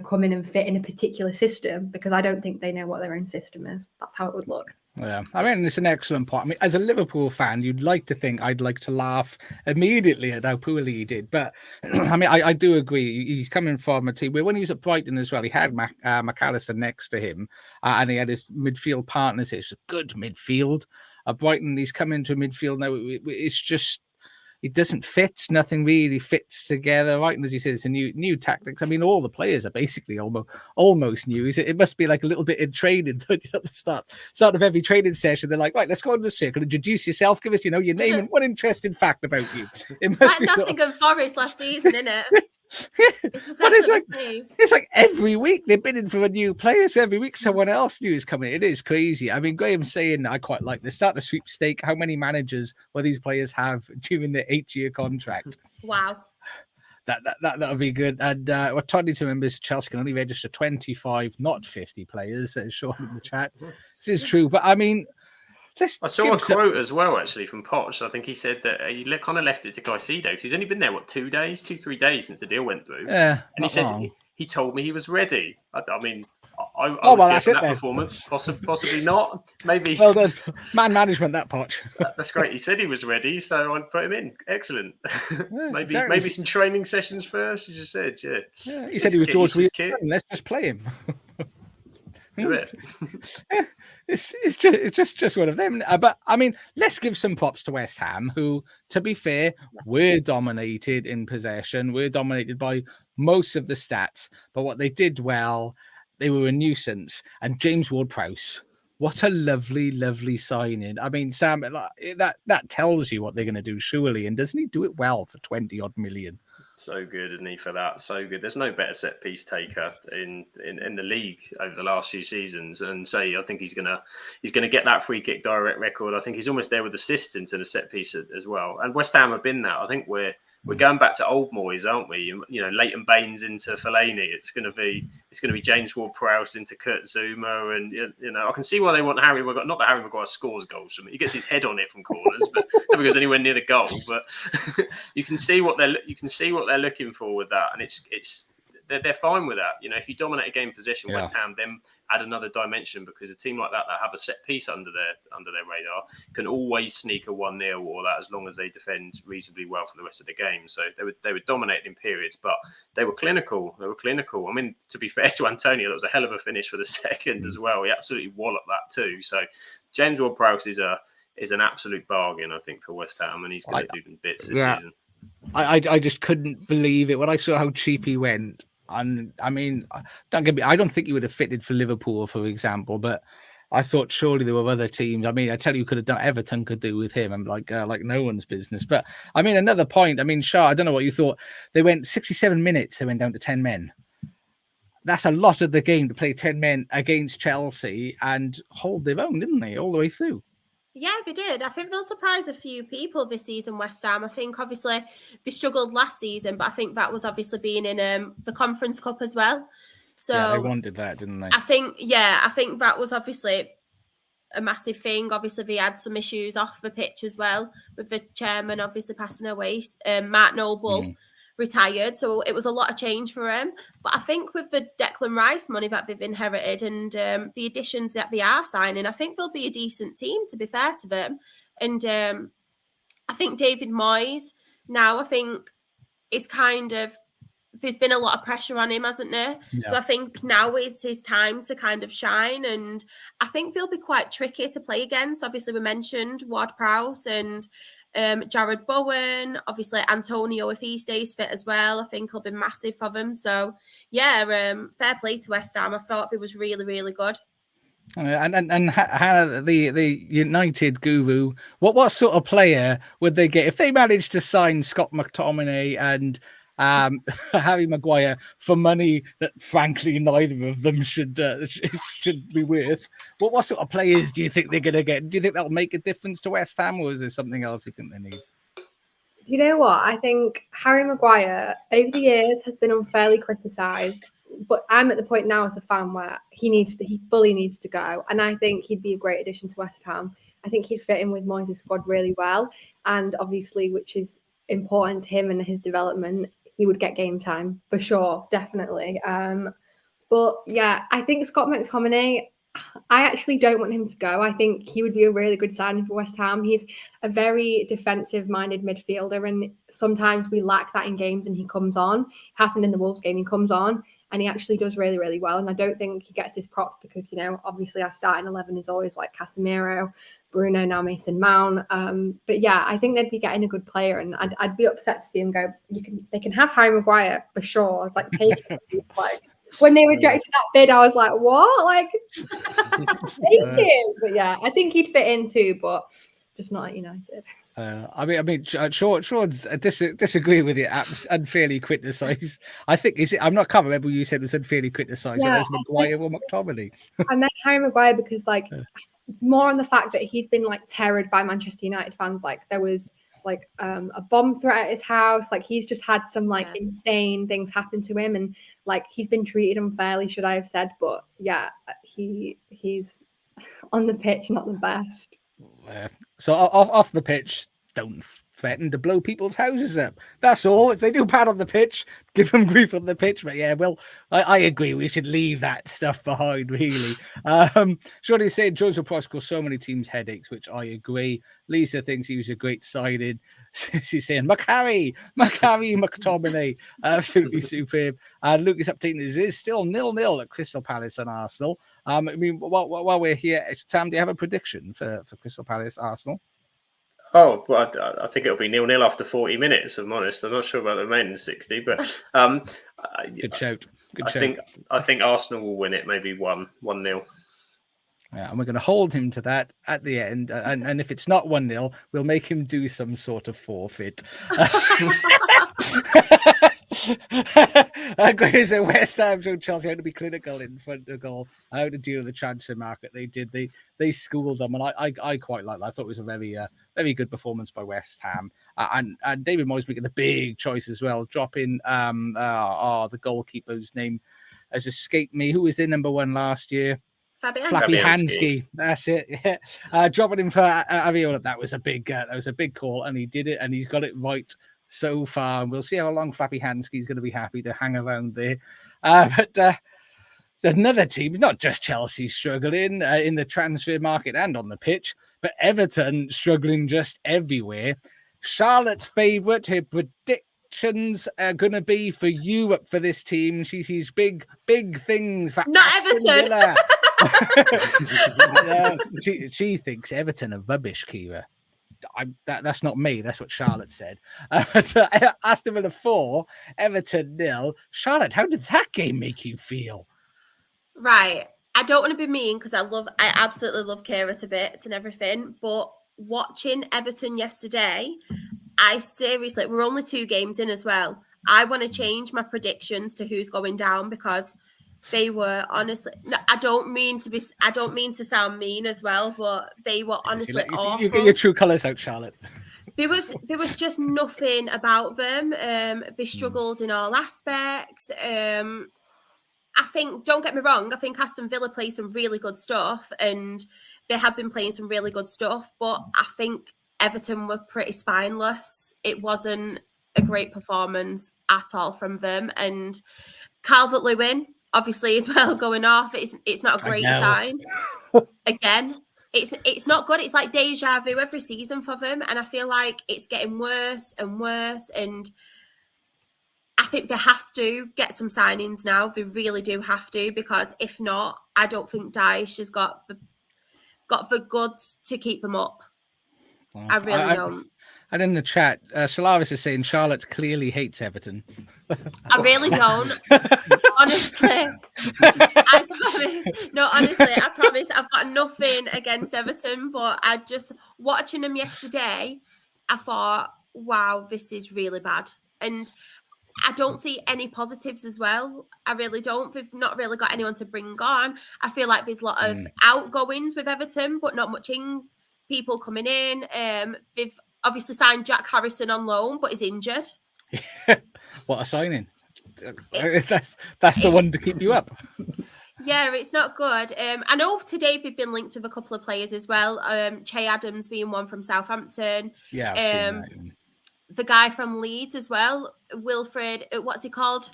come in and fit in a particular system, because I don't think they know what their own system is. That's how it would look. Yeah, I mean, it's an excellent point. I mean, as a Liverpool fan, you'd like to think I'd like to laugh immediately at how poorly he did. But I mean, I do agree. He's coming from a team where when he was at Brighton as well, he had McAllister next to him, and he had his midfield partners. It's a good midfield. At Brighton, he's come into midfield now. It's just, it doesn't fit. Nothing really fits together. Right, and as you said, it's a new tactics. I mean, all the players are basically almost new. It must be like a little bit in training. At the start of every training session, they're like, right, let's go into the circle, introduce yourself, give us, your name and one interesting fact about you. It's like Nottingham Forest last season, isn't it? It's like every week they're bidding for a new player. So every week someone else new is coming. It is crazy. I mean, Graham's saying I quite like this. Start a sweepstake. How many managers will these players have during their 8-year contract? Wow. That'll be good. And what Tony to remember is Chelsea can only register 25, not 50 players, as shown in the chat. This is true. But I mean, I saw a quote as well, actually, from Poch. I think he said that he kind of left it to Caicedo because he's only been there, 3 days since the deal went through. Yeah, and he said he told me he was ready. I mean, I Oh, would well, care that's for it that then. performance. Possibly not. Maybe. Well done. Man management, that Poch. That's great. He said he was ready, so I'd put him in. Excellent. Yeah, maybe exactly. some training sessions first. You just said, yeah. Yeah, he said he was Get George used to his Weah. kit. Let's just play him. Do it. It's just one of them. But I mean, let's give some props to West Ham, who, to be fair, were dominated in possession. Were dominated by most of the stats. But what they did well, they were a nuisance. And James Ward-Prowse, what a lovely, lovely signing. I mean, Sam, that tells you what they're going to do, surely. And doesn't he do it well for 20 odd million? So good, isn't he, for that? So good. There's no better set piece taker in the league over the last few seasons. And I think he's gonna get that free kick direct record. I think he's almost there with assists into the set piece as well. And West Ham have been that. I think we're going back to old boys, aren't we? You know, Leighton Baines into Fellaini. It's gonna be James Ward-Prowse into Kurt Zuma, and you know, I can see why they want Harry Maguire. Not that Harry Maguire scores goals from it; he gets his head on it from corners, but never goes anywhere near the goal. But you can see what they're looking for with that, and they're fine with that. You know, if you dominate a game possession, West Ham then add another dimension, because a team like that have a set piece under their radar can always sneak a 1-0 or that, as long as they defend reasonably well for the rest of the game. So they were dominating in periods, but they were clinical. I mean, to be fair to Antonio, that was a hell of a finish for the second as well. He absolutely walloped that too. So James Ward-Prowse is an absolute bargain, I think, for West Ham, and he's going to do them bits this season. I just couldn't believe it when I saw how cheap he went. And I mean, don't get me, I don't think he would have fitted for Liverpool, for example, but I thought surely there were other teams. I mean, I tell you, could have done Everton could do with him. I'm like no one's business. But I mean, another point. I mean, Shah, I don't know what you thought. They went 67 minutes. They went down to 10 men. That's a lot of the game to play 10 men against Chelsea and hold their own, didn't they, all the way through? Yeah, they did. I think they'll surprise a few people this season, West Ham. I think obviously they struggled last season, but I think that was obviously being in the Conference Cup as well. So yeah, they wanted that, didn't they? I think that was obviously a massive thing. Obviously, they had some issues off the pitch as well, with the chairman obviously passing away. Mark Noble retired, so it was a lot of change for him. But I think with the Declan Rice money that they've inherited and the additions that they are signing, I think they'll be a decent team, to be fair to them. And I think David Moyes now, I think, is kind of, there's been a lot of pressure on him, hasn't there? Yeah. So I think now is his time to kind of shine, and I think they'll be quite tricky to play against. Obviously, we mentioned Ward-Prowse and Jared Bowen, obviously Antonio, if he stays fit as well, I think he'll be massive for them. So yeah, fair play to West Ham. I thought it was really, really good. And Hannah, the United guru, what sort of player would they get if they managed to sign Scott McTominay and Harry Maguire for money that frankly neither of them should be worth? What sort of players do you think they're going to get? Do you think that'll make a difference to West Ham, or is there something else you think they need? You know what? I think Harry Maguire over the years has been unfairly criticised, but I'm at the point now as a fan where he fully needs to go, and I think he'd be a great addition to West Ham. I think he'd fit in with Moyes' squad really well, and obviously, which is important to him and his development, he would get game time for sure, definitely. But yeah, I think Scott McTominay, I actually don't want him to go. I think he would be a really good signing for West Ham. He's a very defensive-minded midfielder, and sometimes we lack that in games, and he comes on. It happened in the Wolves game, he comes on, and he actually does really, really well. And I don't think he gets his props because, you know, obviously our starting 11 is always like Casemiro, Bruno, now Mason Mount. But yeah, I think they'd be getting a good player, and I'd be upset to see him go. They can have Harry Maguire for sure. Like, like when they rejected that bid, I was like, what? Like, thank you. But yeah, I think he'd fit in too, but just not at United. I mean, Sean's disagree with it. Unfairly criticised. I think I can't remember you said it was unfairly criticised. Yeah, was Maguire or McTominay? I meant Harry Maguire because, like, more on the fact that he's been like terrored by Manchester United fans. Like, there was like a bomb threat at his house. Like, he's just had some like insane things happen to him, and like he's been treated unfairly, should I have said? But yeah, he's on the pitch not the best. So off the pitch, don't threaten to blow people's houses up. That's all. If they do bad on the pitch, give them grief on the pitch. But yeah, well, I agree. We should leave that stuff behind, really. Shorty said George Laporte caused so many teams headaches, which I agree. Lisa thinks he was a great signing. She's saying McTominay, absolutely superb. And Lucas updating is still 0-0 at Crystal Palace and Arsenal. I mean, while we're here, Sam, do you have a prediction for Crystal Palace Arsenal? Oh, well, I think it'll be 0-0 after 40 minutes, I'm honest. I'm not sure about the remaining 60, but Good shout. I think Arsenal will win it, maybe 1-0. Yeah, and we're going to hold him to that at the end. And if it's not 1-0, we'll make him do some sort of forfeit. Grace at West Ham showed Chelsea how to be clinical in front of the goal, how to deal with the transfer market. They schooled them, and I quite like that. I thought it was a very good performance by West Ham. And David Moyes making the big choice as well, dropping the goalkeeper whose name has escaped me. Who was their number one last year? Fabianski. That's it. Yeah. Dropping him for Aviola. That was a big call, and he did it, and he's got it right so far. And we'll see how long Flappy Hansky's going to be happy to hang around there. But another team, not just Chelsea struggling in the transfer market and on the pitch, but Everton struggling just everywhere. Charlotte's favourite, her predictions are going to be for Europe for this team. She sees big things for not Aston Everton. Villa. She thinks Everton are rubbish, Kira. That's not me. That's what Charlotte said. Aston Villa 4, Everton 0. Charlotte, how did that game make you feel? Right. I don't want to be mean because I absolutely love Kira to bits and everything. But watching Everton yesterday, I seriously, we're only 2 games in as well. I want to change my predictions to who's going down because they were honestly. No, I don't mean to sound mean as well, but they were honestly awful. You get your true colours out, Charlotte. There was just nothing about them. They struggled in all aspects. I think, don't get me wrong, I think Aston Villa play some really good stuff, and they have been playing some really good stuff. But I think Everton were pretty spineless. It wasn't a great performance at all from them, and Calvert-Lewin, obviously, as well, going off. It's not a great sign. Again, it's not good. It's like deja vu every season for them, and I feel like it's getting worse and worse. And I think they have to get some signings now. They really do have to, because if not, I don't think Daesh has got the goods to keep them up. Well, I really don't. And in the chat, Solaris is saying Charlotte clearly hates Everton. I really don't. Honestly. I promise. No, honestly, I promise. I've got nothing against Everton, but I just, watching them yesterday, I thought, wow, this is really bad. And I don't see any positives as well. I really don't. They've not really got anyone to bring on. I feel like there's a lot of outgoings with Everton, but not much people coming in. They've obviously signed Jack Harrison on loan, but he's injured. What a signing. That's the one to keep you up. Yeah, it's not good. I know today they've been linked with a couple of players as well. Che Adams being one from Southampton. Yeah, I've seen that. The guy from Leeds as well, Wilfred. What's he called?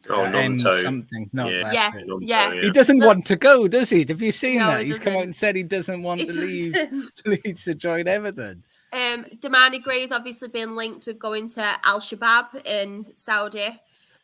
Nonto. Something. No, yeah. He doesn't want to go, does he? Have you seen that? He's come out and said he doesn't want He to leave Leeds to join Everton. Damani Gray's obviously been linked with going to Al Shabab in Saudi,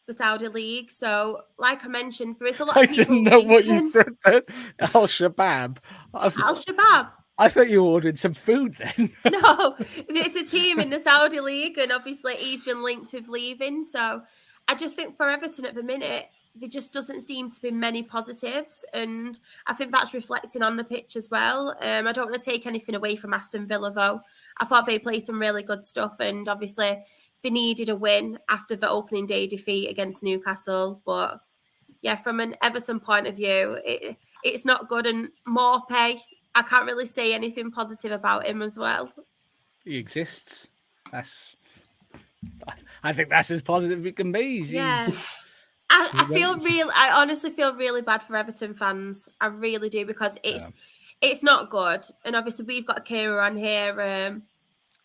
the Saudi League. So, like I mentioned, there is a lot of people. I didn't know what you said then. Al Shabab. Al Shabab. I thought you ordered some food then. No, it's a team in the Saudi League, and obviously he's been linked with leaving. So I just think for Everton at the minute, there just doesn't seem to be many positives, and I think that's reflecting on the pitch as well. I don't want to take anything away from Aston Villa, though. I thought they played some really good stuff, and obviously they needed a win after the opening day defeat against Newcastle. But yeah, from an Everton point of view, it's not good, and Morpay, I can't really say anything positive about him as well. He exists. I think that's as positive as it can be. Yeah. I honestly feel really bad for Everton fans. I really do, because it's not good. And obviously we've got Kira on here.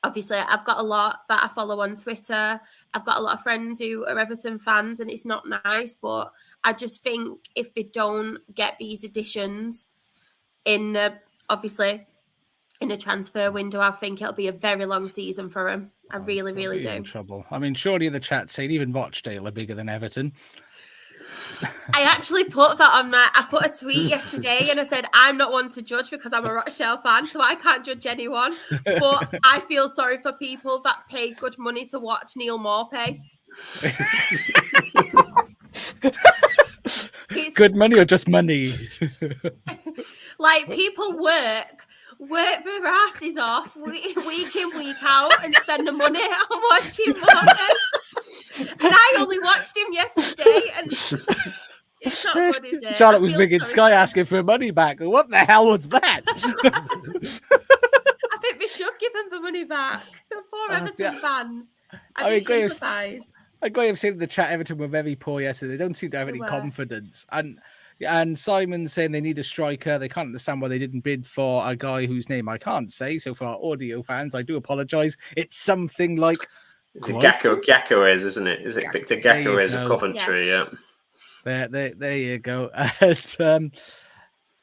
obviously I've got a lot that I follow on Twitter. I've got a lot of friends who are Everton fans, and it's not nice, but I just think if they don't get these additions in obviously in the transfer window, I think it'll be a very long season for him. I really, They'll really be in do. trouble. I mean, surely the chat saying even Rochdale are bigger than Everton. I actually put that on I put a tweet yesterday and I said, I'm not one to judge because I'm a Rochdale fan, so I can't judge anyone. But I feel sorry for people that pay good money to watch Neil Maupay. Good money or just money? Like, people work their asses off week in, week out and spend the money on watching Maupay. And I only watched him yesterday, and it's not good, is it? Charlotte was big in Sky asking for money back. What the hell was that? I think we should give him the money back. Poor Everton fans. I do sympathise. I have seen in the chat Everton were very poor yesterday. They don't seem to have any confidence. And Simon's saying they need a striker. They can't understand why they didn't bid for a guy whose name I can't say. So for our audio fans, I do apologise. It's something like Gakouez, isn't it? Is it Victor Gakouez of Coventry? Yeah. There you go. And,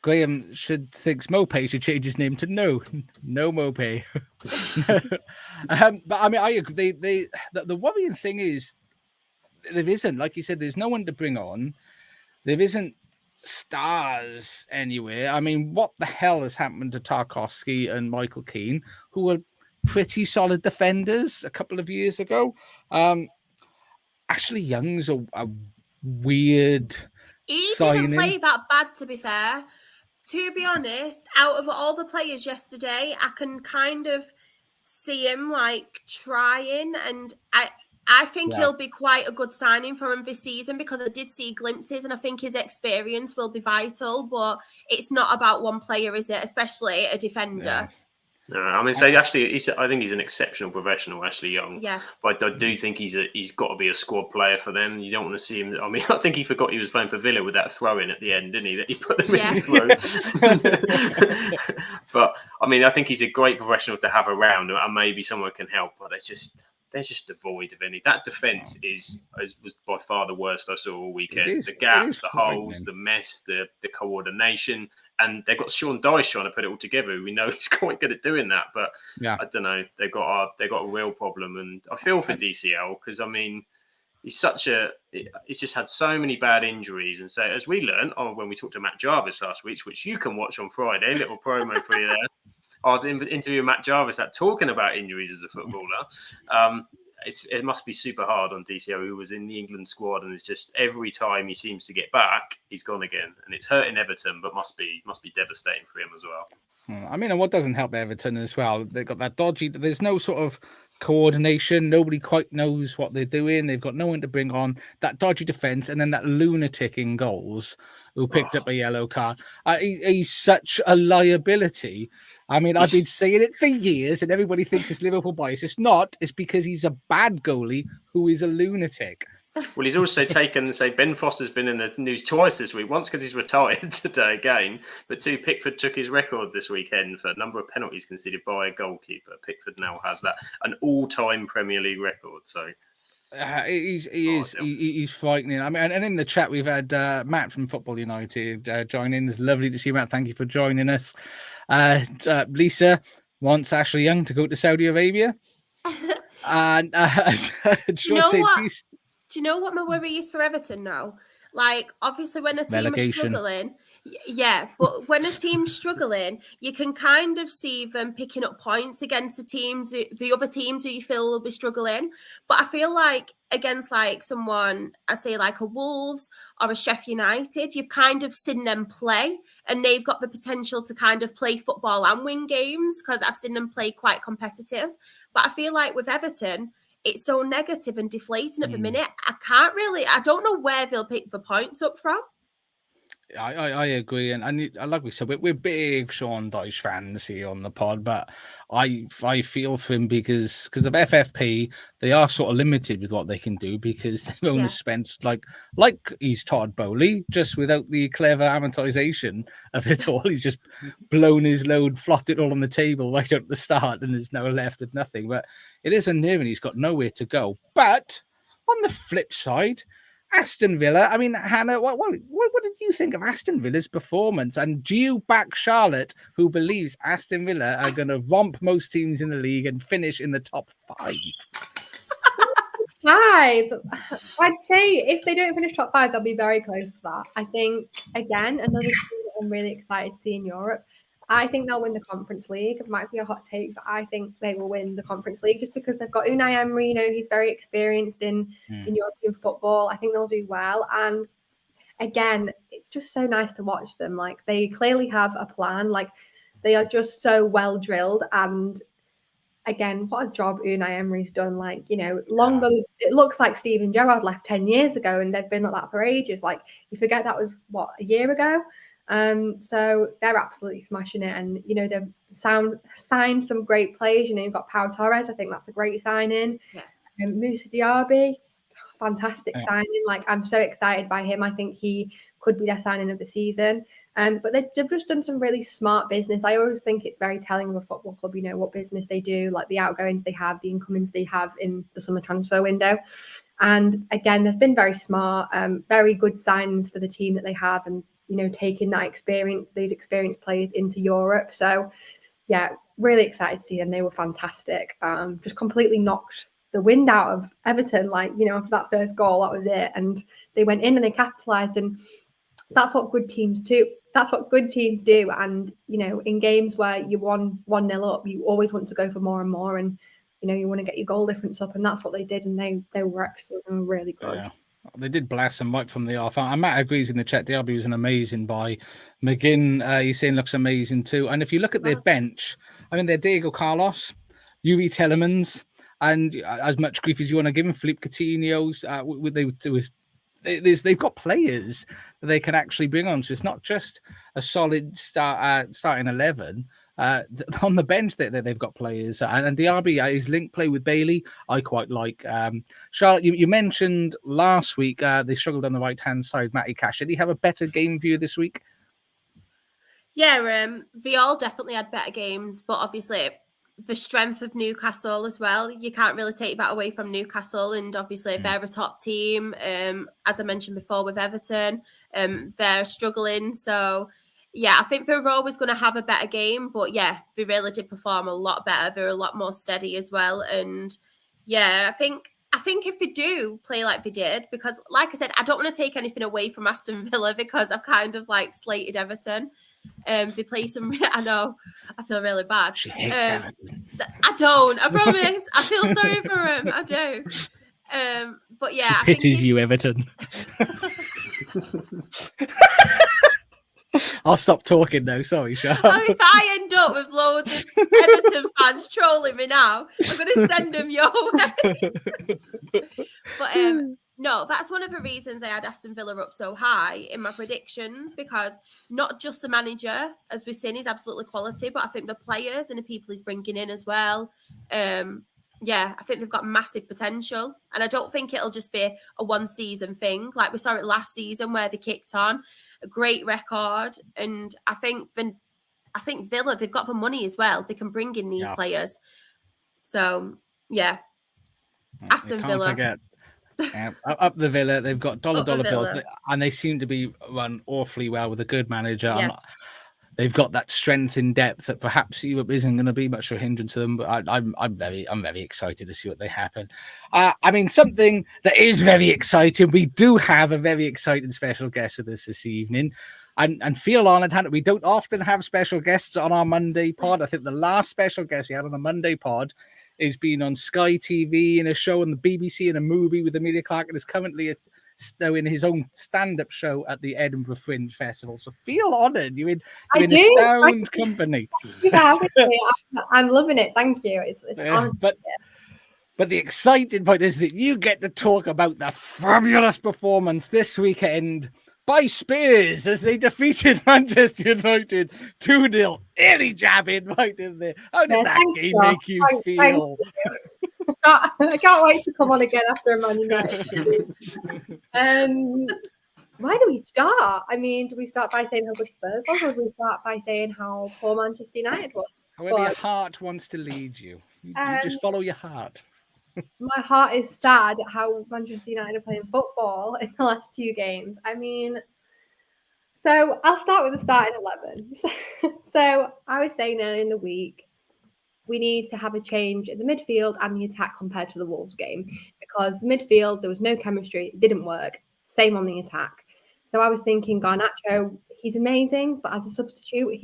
Graham thinks Maupay should change his name to no Maupay. But I mean, I agree. The worrying thing is there isn't, like you said, there's no one to bring on. There isn't stars anywhere. I mean, what the hell has happened to Tarkowski and Michael Keane, who were pretty solid defenders a couple of years ago? Ashley Young's a weird signing. Didn't play that bad, to be fair. To be honest, out of all the players yesterday, I can kind of see him like trying, and I think he'll be quite a good signing for him this season because I did see glimpses, and I think his experience will be vital. But it's not about one player, is it? Especially a defender. Yeah. No, I mean, so actually, I think he's an exceptional professional, Ashley Young. Yeah. But I do think he's got to be a squad player for them. You don't want to see him. I mean, I think he forgot he was playing for Villa with that throw in at the end, didn't he? That he put them in the throw. But I mean, I think he's a great professional to have around, and maybe someone can help. But they're just devoid of any. That defence was by far the worst I saw all weekend. The gaps, the holes, the mess, the coordination. And they've got Sean Dyche trying to put it all together. We know he's quite good at doing that, but I don't know. They've got a real problem, and I feel for DCL because I mean, he's just had so many bad injuries. And so, as we learned when we talked to Matt Jarvis last week, which you can watch on Friday, little promo for you there. I'd interview Matt Jarvis talking about injuries as a footballer. It must be super hard on DCL, who was in the England squad, and it's just every time he seems to get back, he's gone again, and it's hurting Everton, but must be devastating for him as well. I mean, and what doesn't help Everton as well, they've got that dodgy. There's no sort of coordination. Nobody quite knows what they're doing. They've got no one to bring on. That dodgy defense, and then that lunatic in goals who picked up a yellow card. He's such a liability. I mean, I've been saying it for years, and everybody thinks it's Liverpool bias. It's not. It's because he's a bad goalie who is a lunatic. Well, he's also Ben Foster's been in the news twice this week. Once because he's retired today again, but two, Pickford took his record this weekend for a number of penalties conceded by a goalkeeper. Pickford now has an all-time Premier League record. So he's frightening. I mean, and in the chat we've had Matt from Football United join in. It's lovely to see you, Matt. Thank you for joining us. Lisa wants Ashley Young to go to Saudi Arabia. And do you know what my worry is for Everton now? Like, obviously, when a team is struggling, but when a team's struggling, you can kind of see them picking up points against the other teams who you feel will be struggling. But I feel like against like someone, I say like a Wolves or a Sheffield United, you've kind of seen them play, and they've got the potential to kind of play football and win games because I've seen them play quite competitive. But I feel like with Everton, it's so negative and deflating at the minute. I don't know where they'll pick the points up from. I agree, and like we said, we're big Sean Dyche fans here on the pod, but I feel for him because of FFP, they are sort of limited with what they can do because they've only spent like he's Todd Bowley, just without the clever amortization of it all. He's just blown his load, flopped it all on the table right at the start, and is now left with nothing. But it is unnerving. He's got nowhere to go. But on the flip side, Aston Villa. I mean, Hannah, what did you think of Aston Villa's performance? And do you back Charlotte, who believes Aston Villa are going to romp most teams in the league and finish in the top 5? 5. I'd say if they don't finish top 5, they'll be very close to that. I think, again, another team that I'm really excited to see in Europe. I think they'll win the Conference League. It might be a hot take, but I think they will win the Conference League just because they've got Unai Emery. You know, he's very experienced in European football. I think they'll do well. And again, it's just so nice to watch them. Like, they clearly have a plan. Like, they are just so well drilled. And again, what a job Unai Emery's done. Like, you know, longer. It looks like Steven Gerrard left 10 years ago, and they've been like that for ages. Like, you forget that was a year ago. So they're absolutely smashing it, and you know they've signed some great players. You know, you've got Pau Torres. I think that's a great signing. Moussa Diaby, fantastic signing. Like, I'm so excited by him. I think he could be their signing of the season. But they've just done some really smart business. I always think it's very telling of a football club, you know, what business they do, like the outgoings they have, the incomings they have in the summer transfer window. And again, they've been very smart, very good signings for the team that they have, and you know, taking those experienced players into Europe. So, yeah, really excited to see them. They were fantastic. Just completely knocked the wind out of Everton. Like, you know, after that first goal, that was it. And they went in and they capitalised. And that's what good teams do. That's what good teams do. And, you know, in games where you won 1-0 up, you always want to go for more and more. And, you know, you want to get your goal difference up. And that's what they did. And they were excellent and really good. Yeah. They did blast him right from the off. And Matt agrees in the chat. Diaby was an amazing buy. McGinn, he's saying, looks amazing too. And if you look at their bench, I mean, they're Diego Carlos, Yuri Telemans, and as much grief as you want to give him, Philippe Coutinho's. They've got players that they can actually bring on. So it's not just a solid starting 11. On the bench they've got players, and Diaby, his link play with Bailey, I quite like. Charlotte, you mentioned last week they struggled on the right hand side. Matty Cash, did he have a better game view this week? Yeah, they all definitely had better games, but obviously the strength of Newcastle as well, you can't really take that away from Newcastle, and obviously they're a top team. As I mentioned before with Everton, they're struggling, so yeah, I think they're always going to have a better game, but yeah, they really did perform a lot better. They're a lot more steady as well, and yeah, I think if they do play like they did, because like I said, I don't want to take anything away from Aston Villa because I've kind of like slated Everton. They play some. I know. I feel really bad. She hates Everton. I don't. I promise. I feel sorry for him. I do. But yeah, she pities you, Everton. I'll stop talking now. Sorry, Charlotte. If I end up with loads of Everton fans trolling me now, I'm going to send them your way. But no, that's one of the reasons I had Aston Villa up so high in my predictions, because not just the manager, as we've seen, is absolutely quality, but I think the players and the people he's bringing in as well. Yeah, I think they've got massive potential, and I don't think it'll just be a one season thing. Like we saw it last season where they kicked on a great record, and I think Villa, they've got the money as well. They can bring in these players. So yeah, Aston Villa. Forget. Up the Villa, they've got dollar bills, and they seem to be run awfully well with a good manager. Yeah. They've got that strength in depth that perhaps Europe isn't going to be much of a hindrance to them. But I'm very excited to see what they happen. I mean, something that is very exciting. We do have a very exciting special guest with us this evening. And feel honoured, Hannah, we don't often have special guests on our Monday pod. I think the last special guest we had on a Monday pod is being on Sky TV in a show on the BBC in a movie with Emilia Clarke, and is currently in his own stand-up show at the Edinburgh Fringe Festival. So feel honoured. You're in a sound company. I'm loving it. Thank you. It's But the exciting point is that you get to talk about the fabulous performance this weekend by Spurs as they defeated Manchester United 2-0. Any jab in right in there. How did that thanks, game Josh. make you feel? I can't wait to come on again after a Man United. Where do we start? I mean, do we start by saying how good Spurs was, or do we start by saying how poor Manchester United was? However your heart wants to lead you. You just follow your heart. My heart is sad at how Manchester United are playing football in the last 2 games. I mean, so I'll start with the starting 11. So I was saying earlier in the week, we need to have a change in the midfield and the attack compared to the Wolves game, because the midfield, there was no chemistry, it didn't work. Same on the attack. So I was thinking Garnacho, he's amazing, but as a substitute,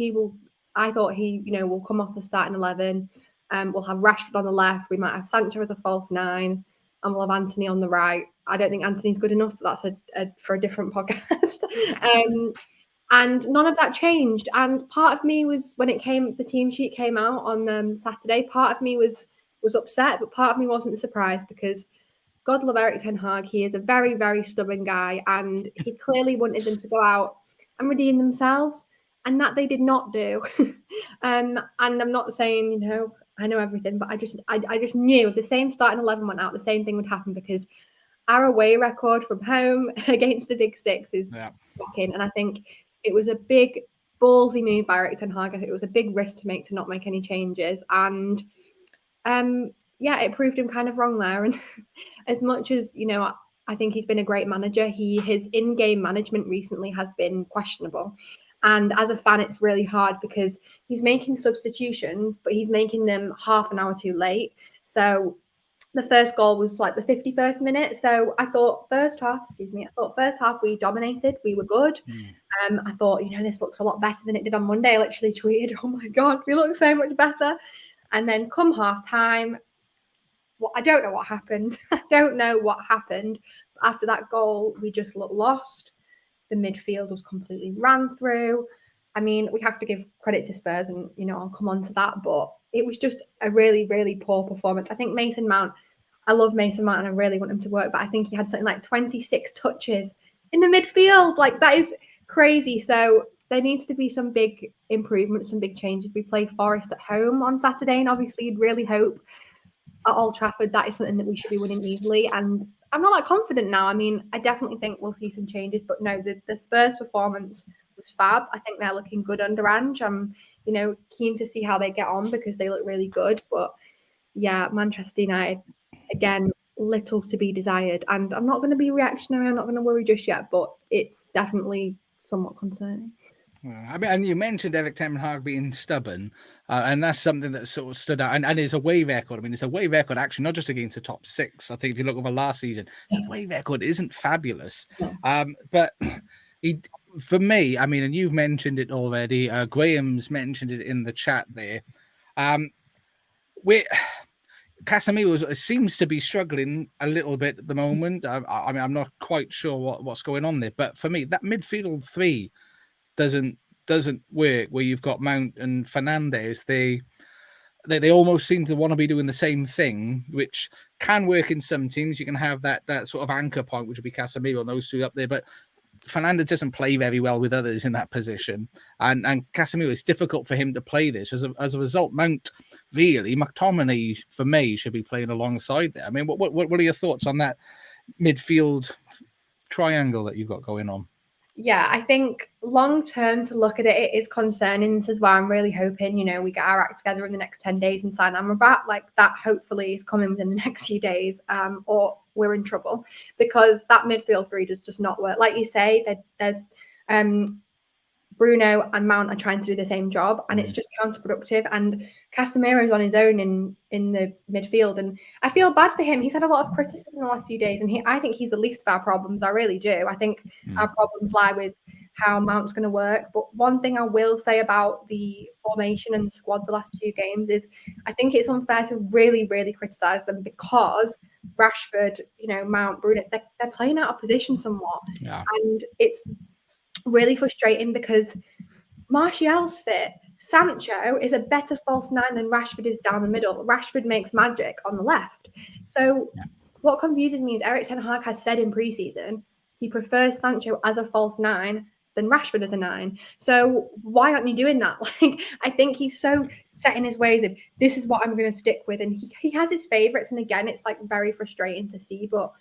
I thought he will come off the starting 11. We'll have Rashford on the left. We might have Sancho as a false 9, and we'll have Anthony on the right. I don't think Anthony's good enough, but that's for a different podcast. And none of that changed. And part of me was, when the team sheet came out on Saturday, part of me was upset, but part of me wasn't surprised, because God love Eric Ten Hag. He is a very, very stubborn guy, and he clearly wanted them to go out and redeem themselves, and that they did not do. And I'm not saying, I know everything, but I just knew if the same starting 11 went out, the same thing would happen, because our away record from home against the Big Six is shocking. And I think it was a big ballsy move by Eric Ten Hag. I think it was a big risk to not make any changes. And it proved him kind of wrong there. And as much as, I think he's been a great manager, his in-game management recently has been questionable. And as a fan, it's really hard, because he's making substitutions, but he's making them half an hour too late. So the first goal was like the 51st minute. So I thought first half we dominated. We were good. I thought, this looks a lot better than it did on Monday. I literally tweeted, oh my God, we look so much better. And then come half time, I don't know what happened. After that goal, we just looked lost. The midfield was completely ran through. I mean, we have to give credit to Spurs, and, I'll come on to that, but it was just a really, really poor performance. I think Mason Mount, I love Mason Mount and I really want him to work, but I think he had something like 26 touches in the midfield. Like, that is crazy. So there needs to be some big improvements, some big changes. We play Forest at home on Saturday, and obviously you'd really hope at Old Trafford that is something that we should be winning easily. And I'm not that confident now. I mean, I definitely think we'll see some changes, but no, the Spurs performance was fab. I think they're looking good under Ange. I'm, keen to see how they get on, because they look really good. But yeah, Manchester United, again, little to be desired. And I'm not going to be reactionary. I'm not going to worry just yet, but it's definitely somewhat concerning. I mean, and you mentioned Eric Ten Hag being stubborn, and that's something that sort of stood out. And his away record, I mean, it's a away record actually, not just against the top 6. I think if you look over last season, his away record isn't fabulous. But for me, I mean, and you've mentioned it already, Graham's mentioned it in the chat there. Casemiro seems to be struggling a little bit at the moment. I mean, I'm not quite sure what's going on there. But for me, that midfield 3 doesn't work, where you've got Mount and Fernandes. They almost seem to want to be doing the same thing, which can work in some teams. You can have that sort of anchor point, which would be Casemiro and those 2 up there. But Fernandes doesn't play very well with others in that position, and Casemiro, it's difficult for him to play this. As a result, Mount, really, McTominay for me should be playing alongside there. I mean, what are your thoughts on that midfield triangle that you've got going on? Yeah, I think long term, to look at it, it is concerning. This is why I'm really hoping, we get our act together in the next 10 days and sign Amrabat. Like, that hopefully is coming within the next few days, or we're in trouble, because that midfield 3 does just not work. Like you say, they're Bruno and Mount are trying to do the same job, and it's just counterproductive. And Casemiro is on his own in the midfield, and I feel bad for him. He's had a lot of criticism in the last few days, and I think he's the least of our problems. I really do. I think our problems lie with how Mount's going to work. But one thing I will say about the formation and the squad the last 2 games is I think it's unfair to really, really criticise them, because Rashford, Mount, Bruno, they're playing out of position somewhat. Yeah. And it's really frustrating, because Martial's fit. Sancho is a better false 9 than Rashford is down the middle. Rashford makes magic on the left. So what confuses me is Eric Ten Hag has said in pre-season he prefers Sancho as a false 9 than Rashford as a 9. So why aren't you doing that? Like, I think he's so set in his ways of this is what I'm going to stick with, and he has his favourites, and again, it's like very frustrating to see, but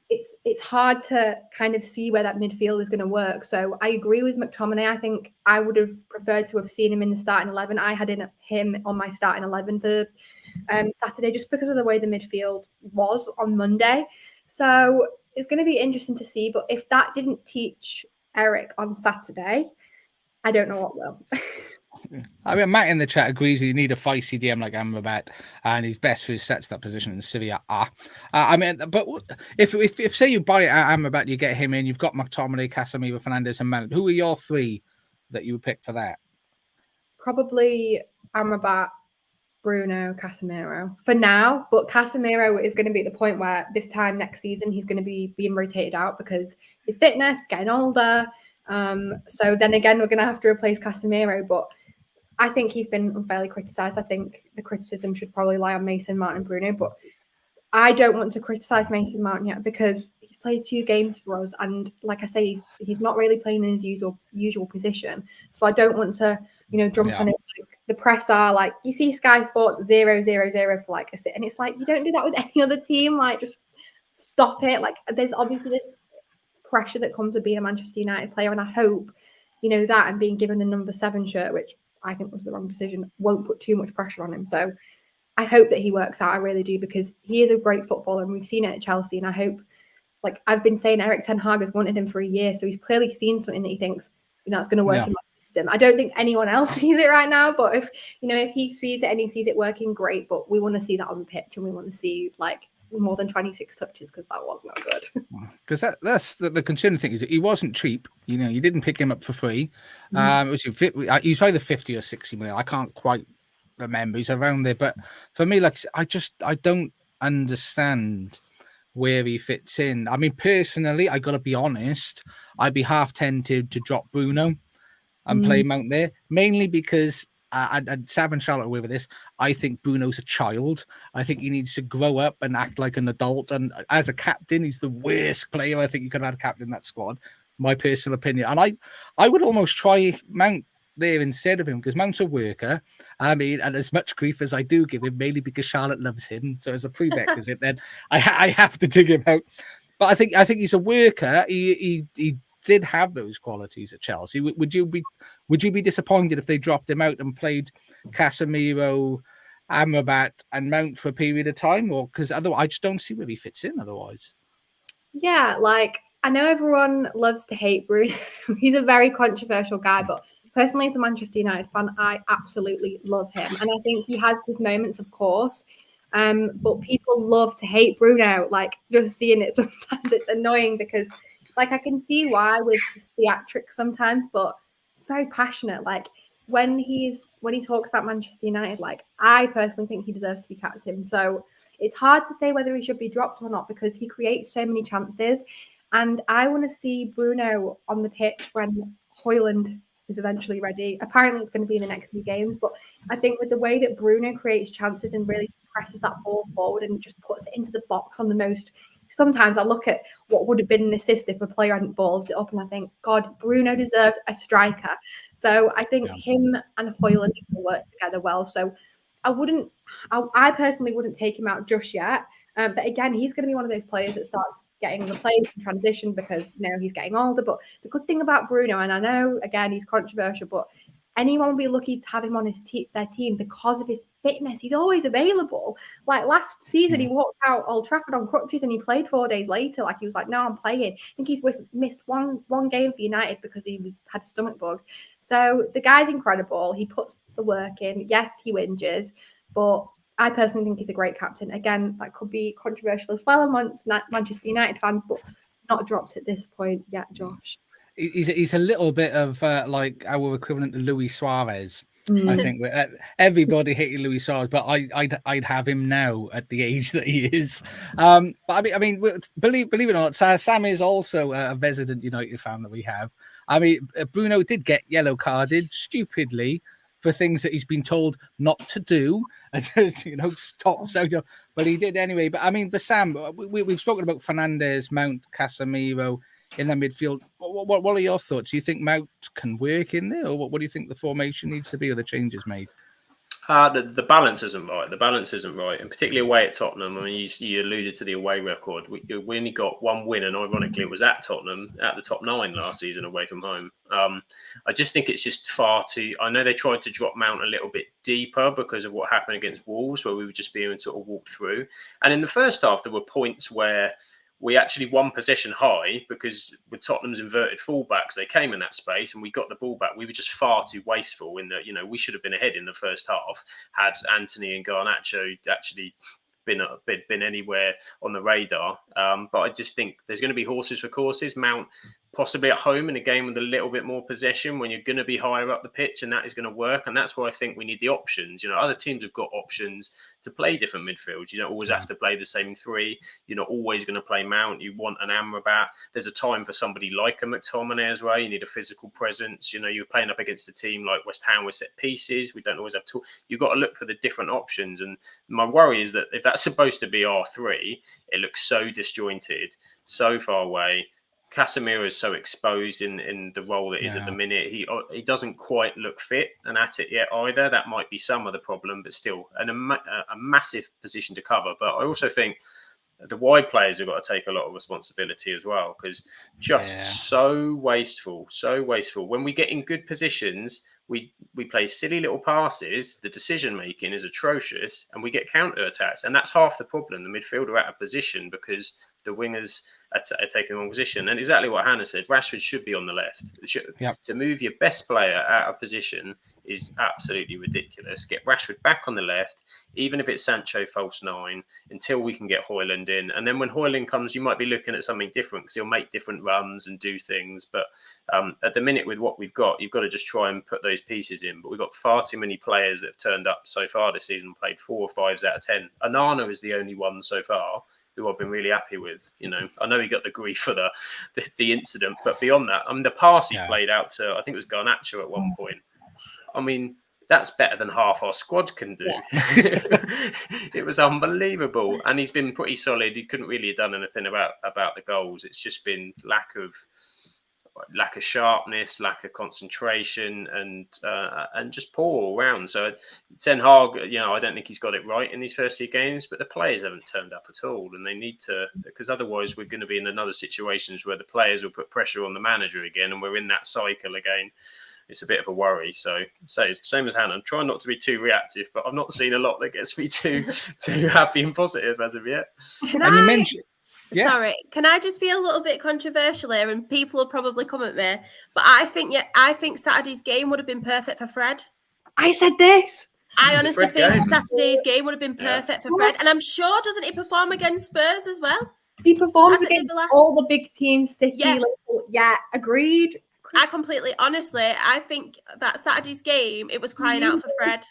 it's hard to kind of see where that midfield is going to work. So I agree with McTominay. I think I would have preferred to have seen him in the starting 11. I had him on my starting 11 for Saturday just because of the way the midfield was on Monday. So it's going to be interesting to see. But if that didn't teach Eric on Saturday, I don't know what will. I mean, Matt in the chat agrees you need a feisty DM like Amrabat, and he's best for his sets that position in Serie. I mean, but if say you buy Amrabat, you get him in, you've got McTominay, Casemiro, Fernandes, and Mount. Who are your 3 that you would pick for that? Probably Amrabat, Bruno, Casemiro for now, but Casemiro is going to be at the point where this time next season he's going to be being rotated out because his fitness is getting older. So then again, we're going to have to replace Casemiro, but I think he's been unfairly criticised. I think the criticism should probably lie on Mason Mount and Bruno, but I don't want to criticise Mason Mount yet because he's played 2 games for us, and like I say, he's not really playing in his usual position. So I don't want to, jump on it. Like, the press are like, you see Sky Sports 0-0-0 for like a sit, and it's like you don't do that with any other team. Like, just stop it. Like, there's obviously this pressure that comes with being a Manchester United player, and I hope that and being given the number 7 shirt, which I think was the wrong decision, won't put too much pressure on him. So I hope that he works out. I really do, because he is a great footballer and we've seen it at Chelsea. And I hope, like I've been saying, Eric Ten Hag has wanted him for a year. So he's clearly seen something that he thinks that's going to work in my system. I don't think anyone else sees it right now, but if he sees it and he sees it working, great. But we want to see that on the pitch, and we want to see like more than 26 touches, because that was not good. Because that's the concerning thing is he wasn't cheap. You didn't pick him up for free. It was he's either 50 or 60 million. I can't quite remember. He's around there. But for me, like I don't understand where he fits in. I mean, personally, I got to be honest. I'd be half tempted to drop Bruno and play Mount there, mainly because. And Sam and Charlotte away with this. I think Bruno's a child. I think he needs to grow up and act like an adult. And as a captain, he's the worst player I think you could have had a captain in that squad. My personal opinion. And I would almost try Mount there instead of him, because Mount's a worker. I mean, and as much grief as I do give him, mainly because Charlotte loves him. So as a prerequisite, then I have to dig him out. But I think he's a worker. He did have those qualities at Chelsea. Would you be disappointed if they dropped him out and played Casemiro, Amrabat, and Mount for a period of time? Or because otherwise, I just don't see where he fits in otherwise. Yeah, like I know everyone loves to hate Bruno. He's a very controversial guy, but personally, as a Manchester United fan, I absolutely love him, and I think he has his moments, of course. But people love to hate Bruno. Like, just seeing it sometimes, it's annoying because. Like, I can see why with theatrics sometimes, but it's very passionate. Like, when he talks about Manchester United, like, I personally think he deserves to be captain. So it's hard to say whether he should be dropped or not, because he creates so many chances. And I want to see Bruno on the pitch when Højlund is eventually ready. Apparently it's going to be in the next few games, but I think with the way that Bruno creates chances and really presses that ball forward and just puts it into the box on the most. Sometimes I look at what would have been an assist if a player hadn't balled it up, and I think, God, Bruno deserves a striker. So I think him and Højlund will work together well. So I personally wouldn't take him out just yet. But again, he's going to be one of those players that starts getting the plays in transition because he's getting older. But the good thing about Bruno, and I know again he's controversial, but anyone will be lucky to have him on their team because of his fitness. He's always available. Like last season, he walked out Old Trafford on crutches and he played 4 days later. Like he was like, "No, I'm playing." I think he's missed one game for United because he had a stomach bug. So the guy's incredible. He puts the work in. Yes, he whinges, but I personally think he's a great captain. Again, that could be controversial as well amongst Manchester United fans, but not dropped at this point yet, Josh. He's a little bit of like our equivalent to Luis Suarez. I think everybody hated Luis Suarez, but I'd have him now at the age that he is. But I mean, believe it or not, Sam is also a resident United fan that we have. I mean, Bruno did get yellow carded stupidly for things that he's been told not to do, and stop. So, but he did anyway. But I mean, but Sam, we've spoken about Fernandes, Mount, Casemiro in the midfield. What are your thoughts? Do you think Mount can work in there, or what do you think the formation needs to be, or the changes made? The balance isn't right. The balance isn't right, and particularly away at Tottenham. I mean, you alluded to the away record. We only got one win, and ironically, it was at Tottenham, at the top 9 last season away from home. I just think it's just far too. I know they tried to drop Mount a little bit deeper because of what happened against Wolves, where we were just being sort of walked through. And in the first half, there were points where we actually won possession high because with Tottenham's inverted fullbacks, they came in that space and we got the ball back. We were just far too wasteful in that, we should have been ahead in the first half had Anthony and Garnacho actually been anywhere on the radar. But I just think there's going to be horses for courses. Mount possibly at home in a game with a little bit more possession when you're going to be higher up the pitch, and that is going to work. And that's why I think we need the options. Other teams have got options to play different midfields. You don't always have to play the same 3. You're not always going to play Mount. You want an Amrabat. There's a time for somebody like a McTominay as well. You need a physical presence. You're playing up against a team like West Ham with set pieces. We don't always have to. You've got to look for the different options. And my worry is that if that's supposed to be our 3, it looks so disjointed, so far away. Casemiro is so exposed in the role that is at the minute. He doesn't quite look fit and at it yet either. That might be some of the problem, but still a massive position to cover. But I also think the wide players have got to take a lot of responsibility as well, because so wasteful. When we get in good positions, we play silly little passes. The decision making is atrocious, and we get counter attacks, and that's half the problem. The midfield are out of position because the wingers are taking the wrong position. And exactly what Hannah said, Rashford should be on the left. To move your best player out of position is absolutely ridiculous. Get Rashford back on the left, even if it's Sancho false 9, until we can get Højlund in. And then when Højlund comes, you might be looking at something different because he'll make different runs and do things. But at the minute with what we've got, you've got to just try and put those pieces in. But we've got far too many players that have turned up so far this season, played 4 or 5s out of 10. Onana is the only one so far who I've been really happy with. I know he got the grief for the incident, but beyond that, the pass he played out to, I think it was Garnacho at one point. I mean, that's better than half our squad can do. Yeah. It was unbelievable. And he's been pretty solid. He couldn't really have done anything about the goals. It's just been lack of sharpness, lack of concentration, and just poor all round. So Ten Hag, I don't think he's got it right in these first 2 games, but the players haven't turned up at all, and they need to, because otherwise we're going to be in another situations where the players will put pressure on the manager again, and we're in that cycle again. It's a bit of a worry. So same as Hannah, I'm trying not to be too reactive, but I've not seen a lot that gets me too happy and positive as of yet. You mentioned. Yeah. Sorry, can I just be a little bit controversial here? And people will probably come at me, but I think Saturday's game would have been perfect for Fred. I said this. I honestly think Saturday's game would have been perfect for Fred, and I'm sure doesn't he perform against Spurs as well? He performs against all the big teams. City, Liverpool. Agreed. Honestly, I think that Saturday's game, it was crying out for Fred.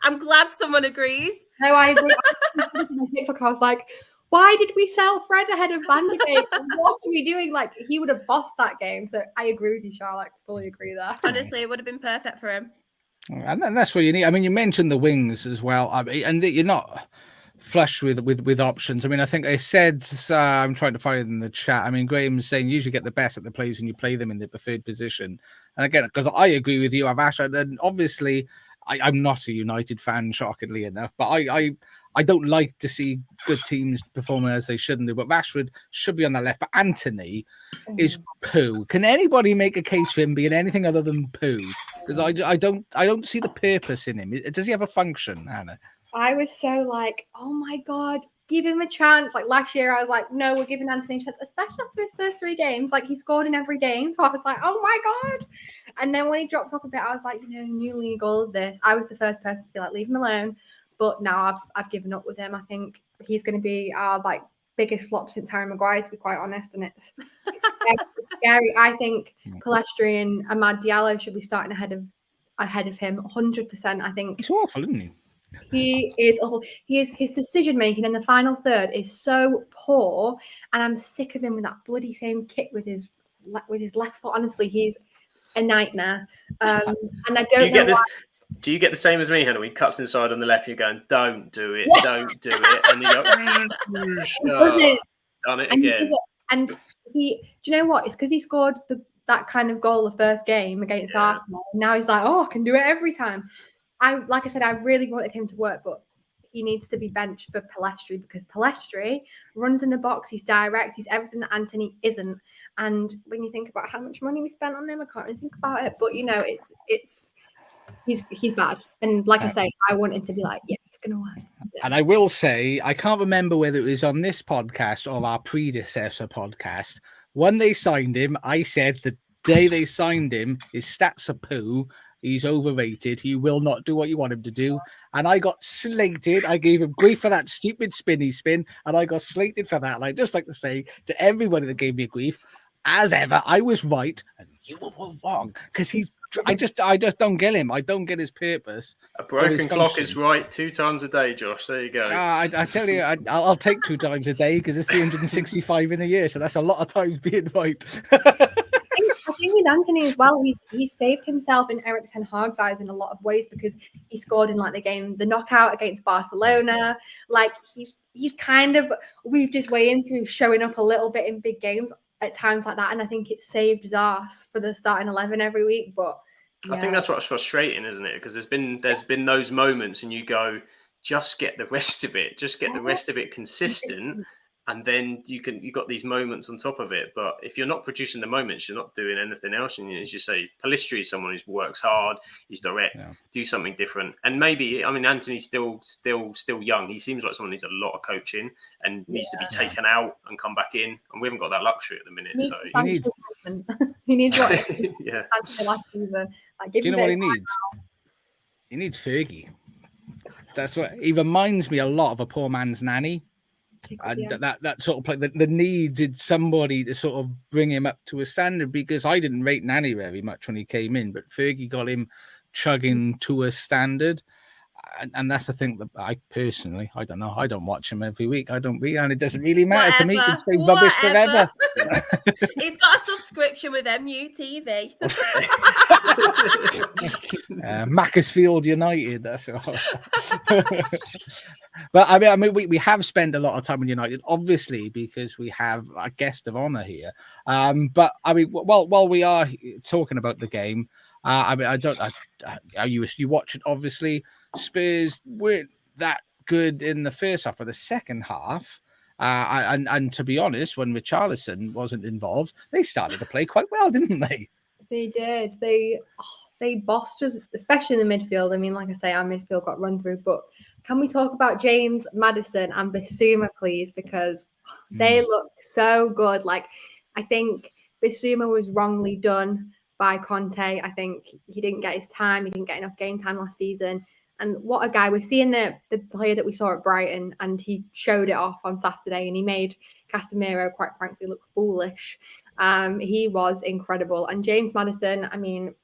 I'm glad someone agrees. No, I agree. I was like, why did we sell Fred ahead of Van de Beek? What are we doing? Like, he would have bossed that game. So I agree with you, Charlotte. I fully agree there. Honestly, it would have been perfect for him. And that's what you need. I mean, you mentioned the wings as well. And you're not flush with options. I mean, I think I said, I'm trying to find it in the chat. I mean, Graham's saying you usually get the best at the plays when you play them in the preferred position. And again, because I agree with you, and obviously I'm not a United fan, shockingly enough, but I don't like to see good teams performing as they shouldn't do. But Rashford should be on the left. But Anthony is poo. Can anybody make a case for him being anything other than poo? Because I don't see the purpose in him. Does he have a function, Hannah? I was so like, oh my God, give him a chance. Like last year, I was like, no, we're giving Anthony a chance, especially after his first 3 games. Like he scored in every game. So I was like, oh my God. And then when he dropped off a bit, I was like, new league, all of this. I was the first person to be like, leave him alone. But now I've given up with him. I think he's going to be our biggest flop since Harry Maguire, to be quite honest. And it's scary. I think Pellistri and Amad Diallo should be starting ahead of him 100%. I think he's awful, isn't he? He is awful. His decision making in the final third is so poor, and I'm sick of him with that bloody same kick with his left foot. Honestly, he's a nightmare. And I don't know why. Do you get the same as me, Hannah? He cuts inside on the left, you're going, don't do it, don't do it. And you go, done it again. And do you know what? It's because he scored that kind of goal the first game against Arsenal. Now he's like, I can do it every time. Like I said, I really wanted him to work, but he needs to be benched for Pellistri because Pellistri runs in the box. He's direct. He's everything that Anthony isn't. And when you think about how much money we spent on him, I can't really think about it. But he's bad. And like I say, I wanted to be like, yeah, it's gonna work. And I will say, I can't remember whether it was on this podcast or our predecessor podcast. When they signed him, I said the day they signed him, his stats are poo. He's overrated. He will not do what you want him to do. And I got slated. I gave him grief for that stupid spin, and I got slated for that. And I'd just like to say to everybody that gave me grief, as ever, I was right and you were wrong. Because I just don't get him. I don't get his purpose. A broken clock is right 2 times a day, Josh. There you go. I tell you, I'll take 2 times a day because it's 365 in a year. So that's a lot of times being right. I think with Anthony as well, he's saved himself in Erik ten Hag's eyes in a lot of ways because he scored in the knockout against Barcelona. Like he's kind of weaved his way into showing up a little bit in big games at times like that, and I think it saved his ass for the starting 11 every week. But I think that's what's frustrating, isn't it? Because there's been those moments, and you go, just get the rest of it, the rest of it consistent. And then you got these moments on top of it. But if you're not producing the moments, you're not doing anything else. And as you say, Pellistri is someone who works hard, he's direct, do something different. And maybe, I mean, Anthony's still young. He seems like someone who needs a lot of coaching and needs to be taken out and come back in. And we haven't got that luxury at the minute. He needs what? Yeah. Do you know what he needs? He needs Fergie. That's what he reminds me a lot of a poor man's nanny. That sort of play, the needed somebody to sort of bring him up to a standard because I didn't rate Nanny very much when he came in, but Fergie got him chugging to a standard. And that's the thing that I personally, I don't know. I don't watch him every week. I don't really, and it doesn't really matter to me. He can stay rubbish forever. He's got a subscription with MUTV. Macclesfield United. That's all. But I mean, we have spent a lot of time in United, obviously, because we have a guest of honor here. But I mean, while we are talking about the game, I mean, you watch it, obviously. Spurs weren't that good in the first half, or the second half. And to be honest, when Richarlison wasn't involved, they started to play quite well, didn't they? They did. They bossed us, especially in the midfield. I mean, like I say, our midfield got run through. But can we talk about James Maddison and Bissouma, please? Because they look so good. Like, I think Bissouma was wrongly done by Conte. I think he didn't get his time. He didn't get enough game time last season. And what a guy. We're seeing the player that we saw at Brighton, and he showed it off on Saturday, and he made Casemiro, quite frankly, look foolish. He was incredible. And James Maddison, I mean,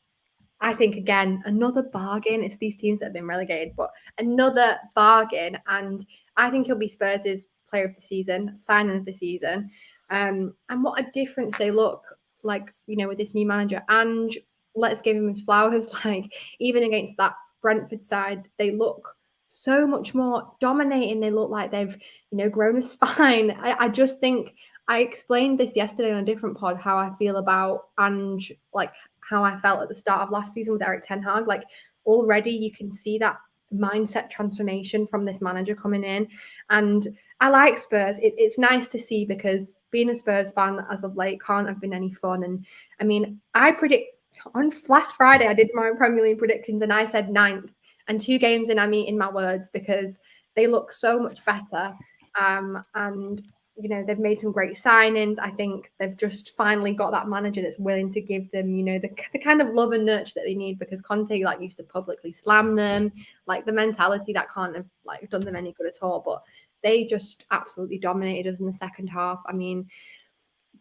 I think, again, another bargain. It's these teams that have been relegated, but another bargain. And I think he'll be Spurs' player of the season, signing of the season. And what a difference they look like, you know, with this new manager. And let's give him his flowers. Like, even against that Brentford side, they look so much more dominating. They look like they've, you know, grown a spine. I just think I explained this yesterday on a different pod, how I feel about Ange, like how I felt at the start of last season with Erik ten Hag. Like, already you can see that mindset transformation from this manager coming in. And I like Spurs. It's nice to see, because being a Spurs fan as of late can't have been any fun. And I mean, I predict on last Friday, I did my Premier League predictions and I said 9th, and 2 games in, I'm eating my words, because they look so much better. And, you know, they've made some great signings. I think they've just finally got that manager that's willing to give them, you know, the kind of love and nurture that they need, because Conte like used to publicly slam them, like the mentality that can't have like done them any good at all. But they just absolutely dominated us in the second half. I mean,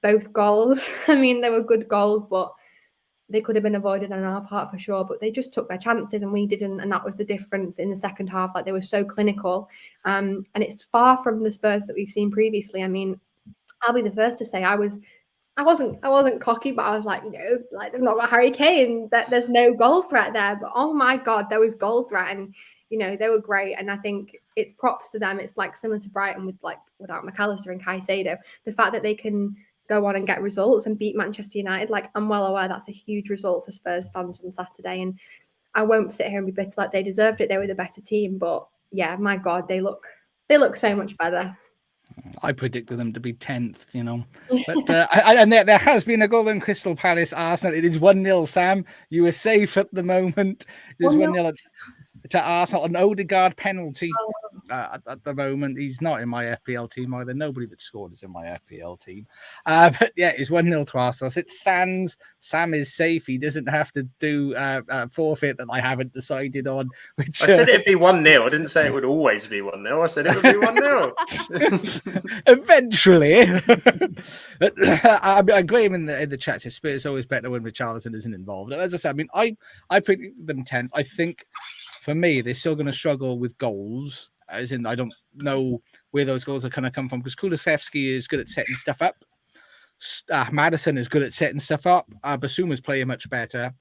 both goals, I mean, they were good goals, but they could have been avoided on our part for sure, but they just took their chances and we didn't. And that was the difference in the second half. Like, they were so clinical. And it's far from the Spurs that we've seen previously. I mean, I'll be the first to say I was I wasn't cocky, but I was like, like they've not got Harry Kane, that there's no goal threat there. But oh my God, there was goal threat, and they were great. And I think it's props to them. It's like similar to Brighton without McAllister and Caicedo. The fact that they can go on and get results and beat Manchester United, like I'm well aware that's a huge result for Spurs fans on Saturday. And I won't sit here and be bitter, like they deserved it. They were the better team, but yeah, my God, they look so much better. I predicted them to be 10th, But and there has been a goal in Crystal Palace Arsenal. It is 1-0, Sam. You are safe at the moment. It is 1-0 to Arsenal. An Odegaard penalty at the moment. He's not in my FPL team either. Nobody that scored is in my FPL team. But yeah, it's 1-0 to Arsenal. So it stands. Sam is safe. He doesn't have to do forfeit that I haven't decided on. Which I said it'd be 1-0. I didn't say it would always be 1-0. I said it would be 1-0. Eventually. I agree in the chat. Spurs always better when Richarlison isn't involved. As I said, I predicted them 10th. I think for me, they're still going to struggle with goals. As in, I don't know where those goals are going to come from because Kulusevski is good at setting stuff up. Maddison is good at setting stuff up. Basuma's playing much better.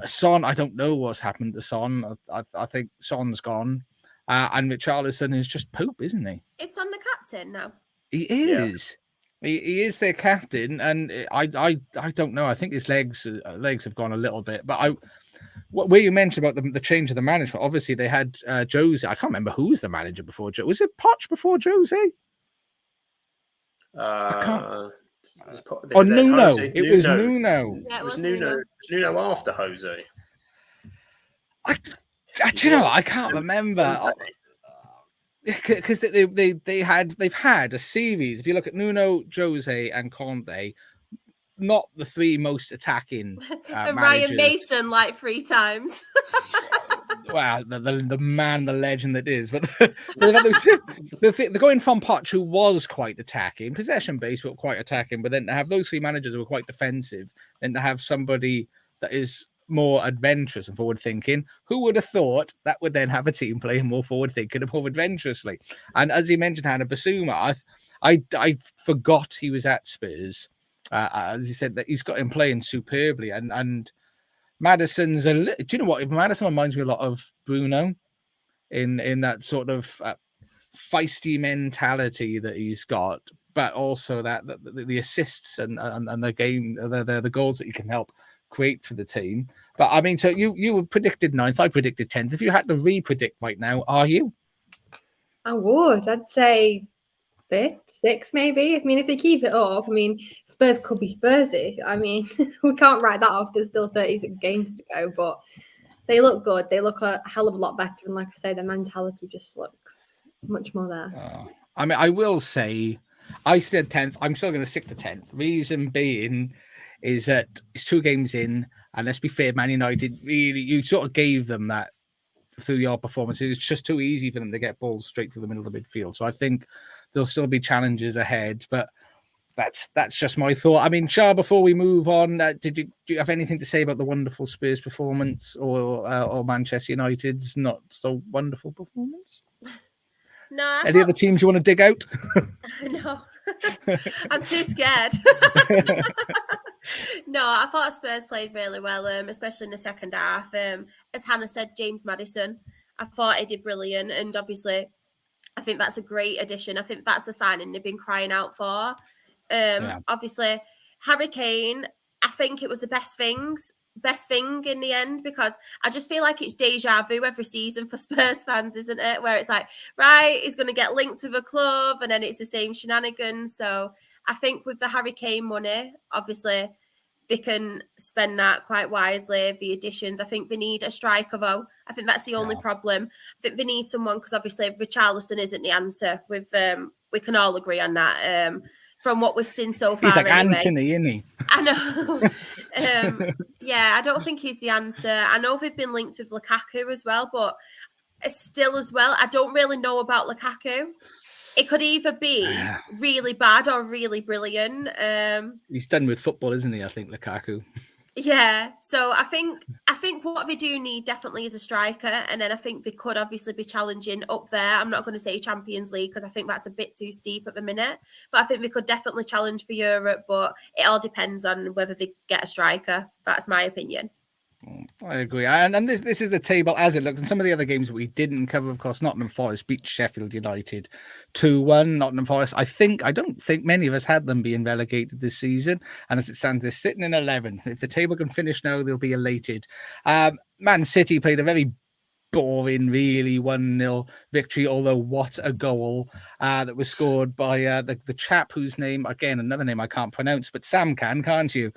Son, I don't know what's happened to Son. I think Son's gone. And Richarlison is just poop, isn't he? Is Son the captain now? He is. Yeah. He is their captain, and I don't know. I think his legs have gone a little bit. But where you mentioned about the change of the management, obviously they had Jose. I can't remember who was the manager before Jose. Was it Poch before Jose? I can't. Nuno. It was Nuno. Yeah, it was Nuno. Nuno after Jose. I can't remember. Because they've had a series. If you look at Nuno, Jose, and Conte, not the three most attacking and managers. Ryan Mason like 3 times. Wow, the man, the legend that is. But they're going from Poch, who was quite attacking, possession based, but quite attacking. But then to have those 3 managers who were quite defensive, and to have somebody that is more adventurous and forward thinking, who would have thought that would then have a team playing more forward thinking and more adventurously? And as he mentioned, Hannah Basuma, I forgot he was at Spurs. As he said, that he's got him playing superbly, and Maddison's do you know what? Maddison reminds me a lot of Bruno in that sort of feisty mentality that he's got, but also that the assists and the game, the goals that he can help create for the team. But I mean, so you were predicted 9th, I predicted 10th. If you had to re-predict right now, are you? I would. I'd say 5th, 6th, maybe. I mean, if they keep it up, Spurs could be Spursy. We can't write that off. There's still 36 games to go, but they look good. They look a hell of a lot better. And like I say, their mentality just looks much more there. I will say, I said 10th. I'm still going to stick to 10th. Reason being is that it's 2 games in, and let's be fair, Man United, really, you sort of gave them that through your performance. It's just too easy for them to get balls straight through the middle of the midfield. So I think there'll still be challenges ahead, but that's just my thought. Shah, before we move on, do you have anything to say about the wonderful Spurs performance or Manchester United's not so wonderful performance? No. Any other teams you want to dig out? No. I'm too scared. No, I thought Spurs played really well, especially in the second half. As Hannah said, James Maddison, I thought he did brilliant, and obviously I think that's a great addition. I think that's a signing they've been crying out for. Obviously, Harry Kane, I think it was the best thing in the end, because I just feel like it's deja vu every season for Spurs fans, isn't it? Where it's like, right, he's going to get linked to the club, and then it's the same shenanigans. So I think with the Harry Kane money, obviously they can spend that quite wisely. The additions, I think they need a striker though. I think that's the only problem. I think they need someone, because obviously Richarlison isn't the answer. We can all agree on that. From what we've seen so far, he's like anyway. Anthony, isn't he? I know. Yeah, I don't think he's the answer. I know they've been linked with Lukaku as well, but still as well, I don't really know about Lukaku. It could either be really bad or really brilliant. He's done with football, isn't he? I think Lukaku. Yeah, so I think what they do need definitely is a striker, and then I think they could obviously be challenging up there. I'm not going to say Champions League because I think that's a bit too steep at the minute, but I think they could definitely challenge for Europe. But it all depends on whether they get a striker. That's my opinion. I agree, and this is the table as it looks. And some of the other games we didn't cover, of course, Nottingham Forest beat Sheffield United 2-1. Nottingham Forest, I don't think many of us had them being relegated this season, and as it stands, they're sitting in 11th. If the table can finish now, they'll be elated. Man City played a very boring, really 1-0 victory, although what a goal that was scored by the chap whose name, again, another name I can't pronounce, but Sam can't you?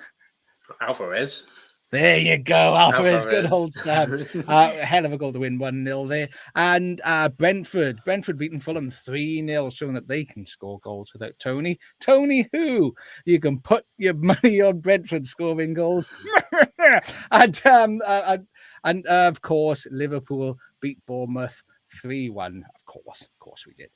Alvarez. There you go, Alvarez. Good old Sam. Hell of a goal to win 1-0 there. And Brentford beating Fulham 3-0, showing that they can score goals without Tony. Tony who? You can put your money on Brentford scoring goals. and of course, Liverpool beat Bournemouth 3-1. Of course we did.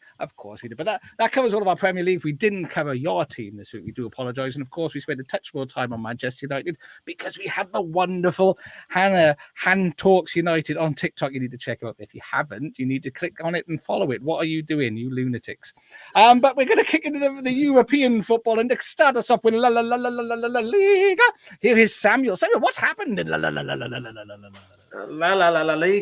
But that covers all of our Premier League. We didn't cover your team this week. We do apologise. And of course, we spent a touch more time on Manchester United because we had the wonderful Hannah Han Talks United on TikTok. You need to check it out. If you haven't, you need to click on it and follow it. What are you doing, you lunatics? But we're going to kick into the European football and start us off with La Liga. Here is Samuel. Samuel, what happened in La Liga,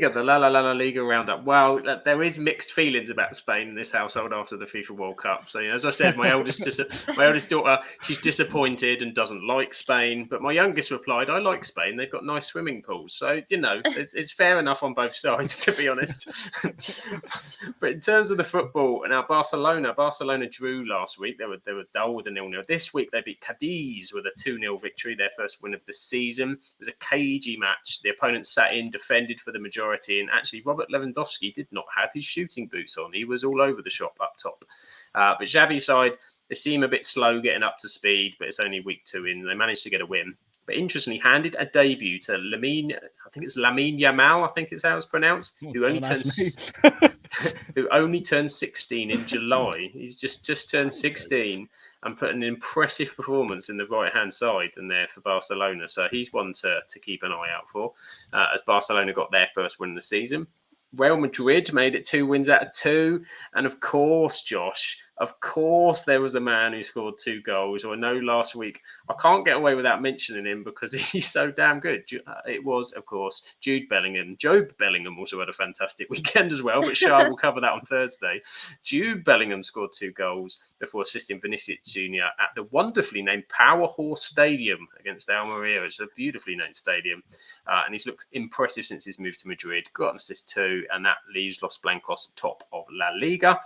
the La Liga roundup. Well, there is mixed feelings about Spain in this household after the FIFA World Cup. So, as I said, my eldest daughter, she's disappointed and doesn't like Spain. But my youngest replied, "I like Spain. They've got nice swimming pools." So, it's fair enough on both sides, to be honest. But in terms of the football, now Barcelona drew last week. They were dull with a 0-0. This week they beat Cadiz with a 2-0 victory, their first win of the season. It was a cagey match. The opponent sat in, defended for the majority, and actually Robert Lewandowski did not have his shooting boots on. He was all over the shop up top. But Xavi's side, they seem a bit slow getting up to speed, but it's only week 2 in. They managed to get a win. But interestingly, handed a debut to Lamine Yamal, I think is how it's pronounced, who only turned 16 in July. He's just turned 16 and put an impressive performance in the right-hand side and there for Barcelona. So he's one to keep an eye out for as Barcelona got their first win of the season. Real Madrid made it 2 wins out of 2. And of course, Josh, there was a man who scored 2 goals. I know last week, I can't get away without mentioning him because he's so damn good. It was, of course, Jude Bellingham. Job Bellingham also had a fantastic weekend as well, but Shah will cover that on Thursday. Jude Bellingham scored 2 goals before assisting Vinicius Jr. at the wonderfully named Power Horse Stadium against Almeria. It's a beautifully named stadium. And he's looked impressive since his move to Madrid. Got an assist too, and that leaves Los Blancos top of La Liga.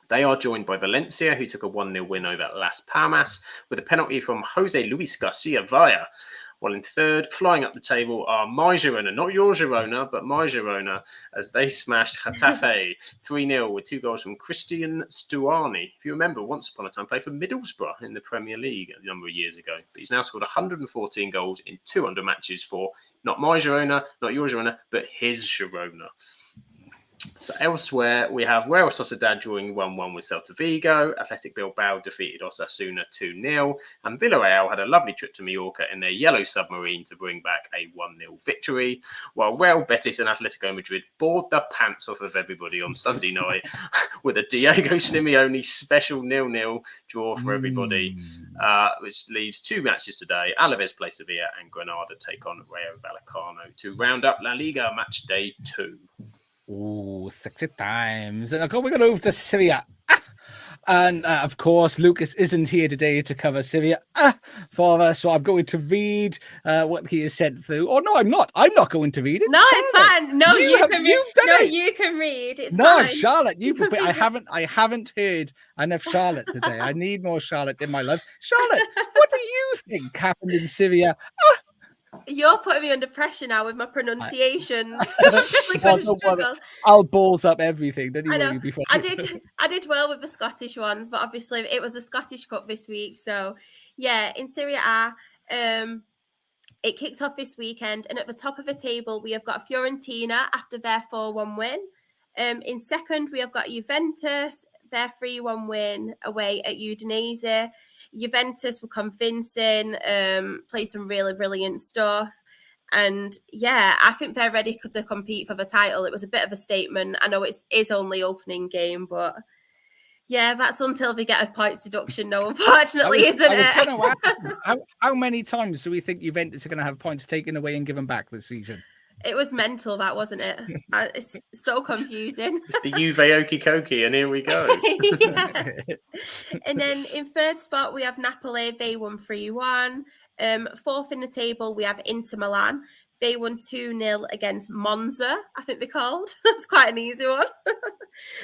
They are joined by Valencia, who took a 1-0 win over Las Palmas with a penalty from Jose Luis Garcia Valla. While in third, flying up the table, are my Girona, not your Girona, but my Girona, as they smashed Getafe 3-0 with 2 goals from Christian Stuani. If you remember, once upon a time played for Middlesbrough in the Premier League a number of years ago. But he's now scored 114 goals in 200 matches for not my Girona, not your Girona, but his Girona. So elsewhere, we have Real Sociedad drawing 1-1 with Celta Vigo. Athletic Bilbao defeated Osasuna 2-0. And Villarreal had a lovely trip to Mallorca in their yellow submarine to bring back a 1-0 victory. While Real Betis and Atletico Madrid bored the pants off of everybody on Sunday night with a Diego Simeone special 0-0 draw for everybody, which leaves 2 matches today. Alaves play Sevilla and Granada take on Rayo Vallecano to round up La Liga match day 2. Ooh, 60 times. And we're going to move to Syria. And of course, Lucas isn't here today to cover Syria for us. So I'm going to read what he has sent through. Oh, no, I'm not. I'm not going to read it. No, it's fine. No, you can read. No, it. you can read. It's no, fine. Charlotte, I haven't heard enough Charlotte today. I need more Charlotte in my life. Charlotte, what do you think happened in Syria? You're putting me under pressure now with my pronunciations. I'm really going to struggle. I'll balls up everything. I know. I did well with the Scottish ones, but obviously it was a Scottish Cup this week. So yeah, in Serie A, it kicked off this weekend, and at the top of the table we have got Fiorentina after their 4-1 win. In second, we have got Juventus, their 3-1 win away at Udinese. Juventus were convincing, played some really brilliant stuff. And yeah, I think they're ready to compete for the title. It was a bit of a statement. I know it is only opening game, but yeah, that's until they get a points deduction. No, unfortunately, isn't it? How many times do we think Juventus are going to have points taken away and given back this season? It was mental, that, wasn't it? It's so confusing. It's the Juve okie kokie, and here we go. Yeah. And then in third spot, we have Napoli. They won 3-1. Fourth in the table, we have Inter Milan. They won 2-0 against Monza, I think they're called. It's quite an easy one.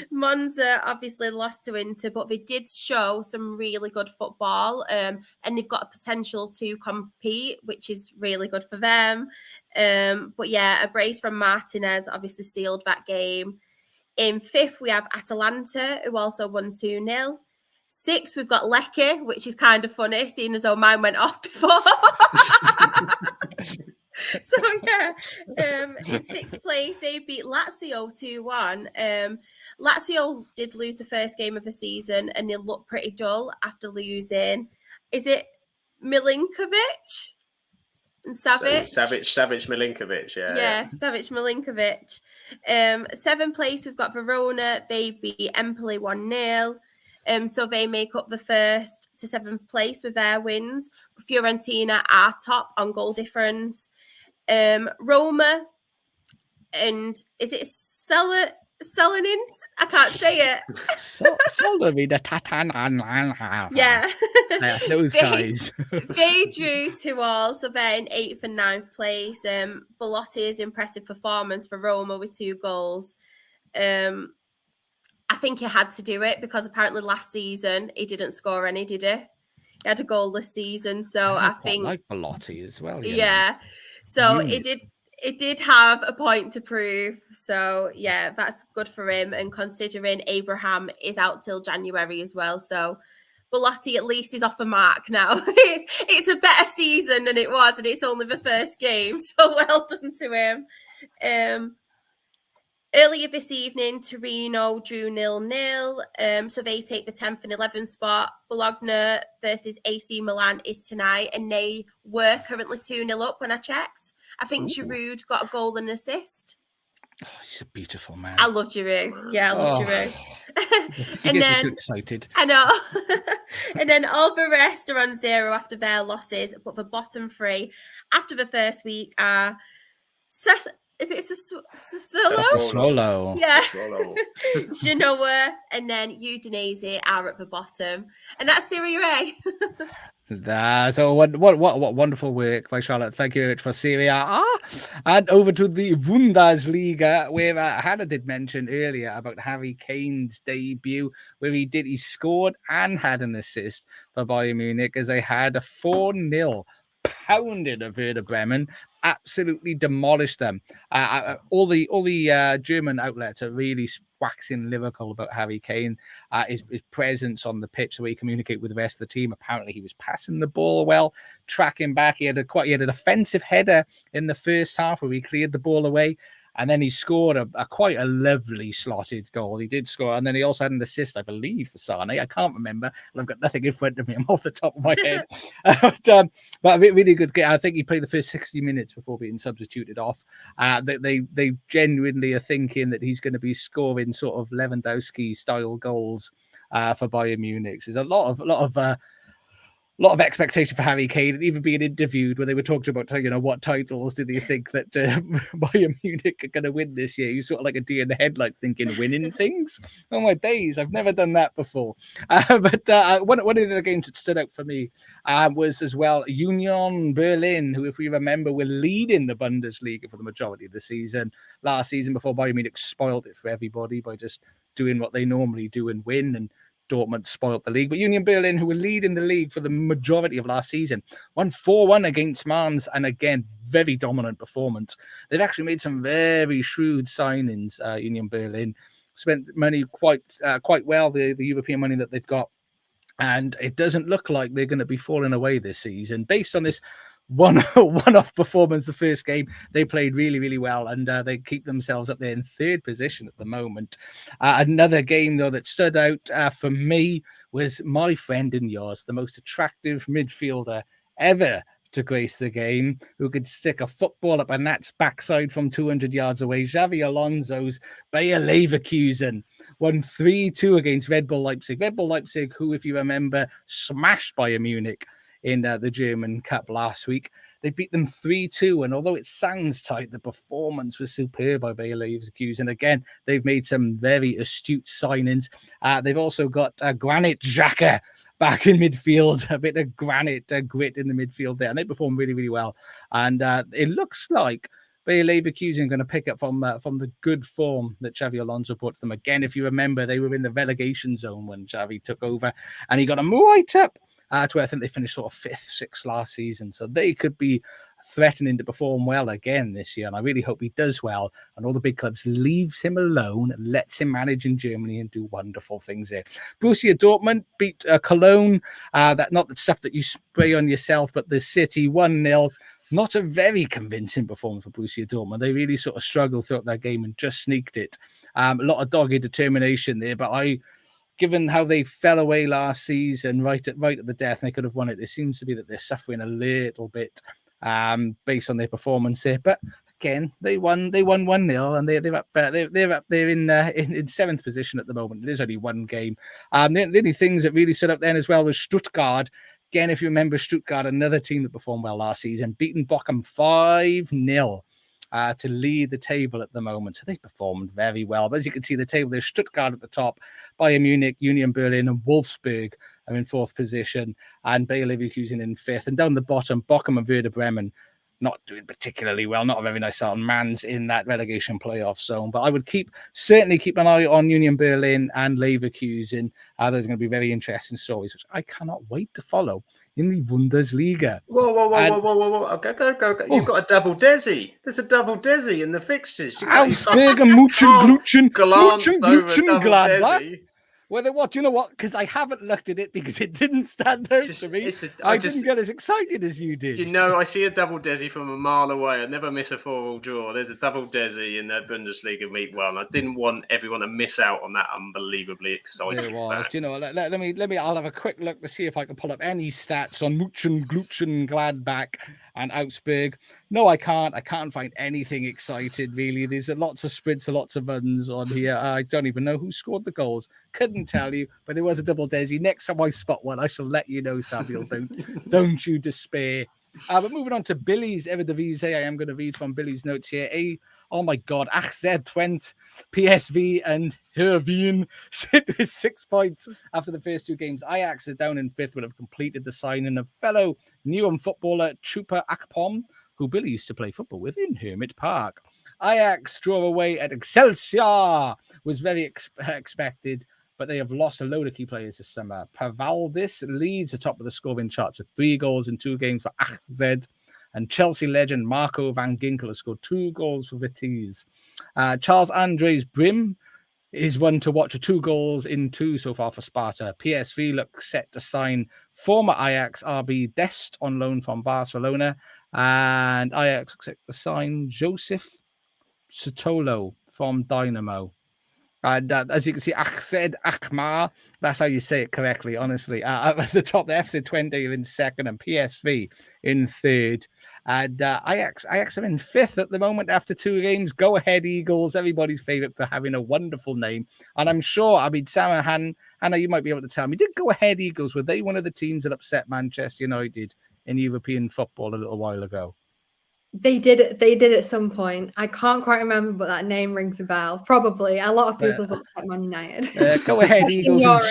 Monza obviously lost to Inter, but they did show some really good football, and they've got a potential to compete, which is really good for them. But yeah, a brace from Martinez obviously sealed that game. In fifth, we have Atalanta, who also won 2-0. Sixth, we've got Lecce, which is kind of funny, seeing as though mine went off before. So yeah, in sixth place, they beat Lazio 2-1. Lazio did lose the first game of the season, and they looked pretty dull after losing. Is it Milinkovic and Savic? Savic Milinkovic, yeah. Savic Milinkovic. Seventh place, we've got Verona. They beat Empoli 1-0. So they make up the first to seventh place with their wins. Fiorentina are top on goal difference. Roma and is it Selenint? I can't say it. Yeah. Those guys. They drew 2-2, so they're in 8th and 9th place. Belotti's impressive performance for Roma with 2 goals. I think he had to do it because apparently last season he didn't score any, did he? He had a goal this season, so I think like Belotti as well. Yeah. So it did have a point to prove. So yeah, that's good for him. And considering Abraham is out till January as well, so Belotti at least is off the mark now. It's a better season than it was, and it's only the first game. So well done to him. Earlier this evening, Torino drew 0-0. So they take the 10th and 11th spot. Bologna versus AC Milan is tonight, and they were currently 2-0 up when I checked. I think Giroud got a goal and assist. Oh, he's a beautiful man. I love Giroud. Yeah, I love Giroud. He gets me so excited. I know. And then all the rest are on 0 after their losses, but the bottom 3 after the first week are is it Sassuolo? Yeah. Genoa, and then Udinese are at the bottom. And that's Serie A. So what wonderful work by Charlotte. Thank you very much for Serie A. And over to the Bundesliga, where Hannah did mention earlier about Harry Kane's debut, where he scored and had an assist for Bayern Munich as they had a 4-0 pounded of Werder Bremen, absolutely demolished them. All the German outlets are really waxing lyrical about Harry Kane, his presence on the pitch, the way he communicate with the rest of the team. Apparently, he was passing the ball well, tracking back. He had an offensive header in the first half where he cleared the ball away. And then he scored a quite a lovely slotted goal. He did score. And then he also had an assist, I believe, for Sane. I can't remember. I've got nothing in front of me. I'm off the top of my head. But a really good game. I think he played the first 60 minutes before being substituted off. They genuinely are thinking that he's going to be scoring sort of Lewandowski-style goals for Bayern Munich. So there's a lot of expectation for Harry Kane, and even being interviewed where they were talking about, what titles do they think that Bayern Munich are going to win this year? You're sort of like a deer in the headlights thinking, winning things? Oh my days, I've never done that before. But one of the games that stood out for me was as well Union Berlin, who, if we remember, were leading the Bundesliga for the majority of the season last season before Bayern Munich spoiled it for everybody by just doing what they normally do and win, and Dortmund spoiled the league. But Union Berlin, who were leading the league for the majority of last season, won 4-1 against Mainz, and again, very dominant performance. They've actually made some very shrewd signings. Union Berlin spent money quite well, the European money that they've got, and it doesn't look like they're going to be falling away this season based on this one-off performance the first game. They played really, really well, and they keep themselves up there in third position at the moment. Another game, though, that stood out for me was my friend and yours, the most attractive midfielder ever to grace the game, who could stick a football up a Nat's backside from 200 yards away. Xavi Alonso's Bayer Leverkusen won 3-2 against Red Bull Leipzig. Red Bull Leipzig, who, if you remember, smashed Bayern Munich in the German Cup last week. They beat them 3-2, and although it sounds tight, the performance was superb by Bayer Leverkusen. Again, they've made some very astute signings. They've also got Granit Xhaka back in midfield, a bit of grit in the midfield there, and they perform really, really well. And it looks like Bayer Leverkusen are going to pick up from the good form that Xavi Alonso brought to them. Again, if you remember, they were in the relegation zone when Xavi took over, and he got them right up to where I think they finished sort of 5th, 6th last season. So they could be threatening to perform well again this year, and I really hope he does well, and all the big clubs leaves him alone, lets him manage in Germany and do wonderful things there. Borussia Dortmund beat Cologne, that not the stuff that you spray on yourself, but the City 1-0. Not a very convincing performance for Borussia Dortmund. They really sort of struggled throughout that game and just sneaked it. A lot of dogged determination there, but given how they fell away last season, right at the death, and they could have won it, it seems to be that they're suffering a little bit based on their performance here. But again, they won 1-0, and they're up there in 7th position at the moment. It is only one game. The only things that really stood up then as well was Stuttgart. Again, if you remember, Stuttgart, another team that performed well last season, beaten Bochum 5-0. To lead the table at the moment. So they performed very well. But as you can see, the table, there's Stuttgart at the top, Bayern Munich, Union Berlin, and Wolfsburg are in 4th position, and Bayer Leverkusen in 5th. And down the bottom, Bochum and Werder Bremen not doing particularly well. Not a very nice start. Man's in that relegation playoff zone. But I would certainly keep an eye on Union Berlin and Leverkusen. Those are going to be very interesting stories, which I cannot wait to follow in the Bundesliga. Whoa. Go. You've got a double Desi. There's a double Desi in the fixtures. Augsburg and Mönchengladbach. Gladbach. What? You know what? Because I haven't looked at it because it didn't stand out to me. I didn't get as excited as you did. You know, I see a double Desi from a mile away. I never miss a 4-all draw. There's a double Desi in the Bundesliga meet well, and I didn't want everyone to miss out on that unbelievably exciting There was. fact. You know, let me. I'll have a quick look to see if I can pull up any stats on Mönchengladbach and Augsburg. No, I can't. I can't find anything exciting, really. There's lots of sprints and lots of runs on here. I don't even know who scored the goals. Couldn't tell you, but it was a double Desi. Next time I spot one, I shall let you know, Samuel. Don't you despair. But moving on to Billy's Eredivisie, I am going to read from Billy's notes here. Oh my God, AZ Twente, PSV and Heerenveen sit with 6 points after the first 2 games. Ajax are down in 5th, but have completed the signing of fellow Newham footballer Chupa Akpom, who Billy used to play football with in Hermit Park. Ajax draw away at Excelsior was very expected, but they have lost a load of key players this summer. Pavaldis leads the top of the scoring charts with 3 goals in 2 games for AZ, and Chelsea legend Marco van Ginkel has scored 2 goals for Vitesse. Charles Andres Brim is one to watch with 2 goals in 2 so far for Sparta. PSV look set to sign former Ajax RB Dest on loan from Barcelona, and Ajax looks set to sign Joseph Sotolo from Dynamo. And as you can see, Ahmed Akmar, that's how you say it correctly, honestly. At the top, the FC Twente are in 2nd and PSV in 3rd. And Ajax are in 5th at the moment after 2 games. Go ahead, Eagles, everybody's favourite for having a wonderful name. And I'm sure, Sam and Hannah, you might be able to tell me, did Go Ahead Eagles, were they one of the teams that upset Manchester United in European football a little while ago? They did at some point. I can't quite remember, but that name rings a bell. Probably a lot of people have upset Man United. Go Ahead Eagles.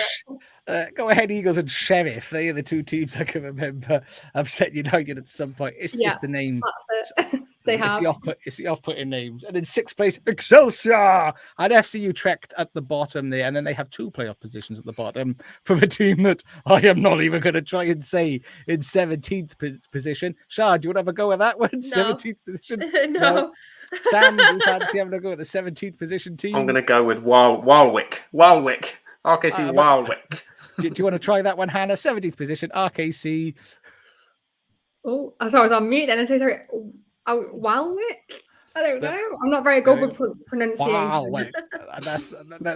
Go Ahead Eagles and Sheriff. They are the 2 teams I can remember upset United at some point. It's the name. That's it. It's the off-putting names. And in 6th place, Excelsior and FC Utrecht at the bottom there. And then they have 2 playoff positions at the bottom from a team that I am not even going to try and say in 17th position. Shah, do you want to have a go at that one? No. 17th position? No. Sam, do you fancy having a go at the 17th position team? I'm going to go with Walwick. RKC Walwick. Do you want to try that one, Hannah? 17th position, RKC. Oh, sorry, I was on mute then. I'm so sorry. Walwick? I don't The- know. I'm not very good with pronunciation. Wow, wait, that's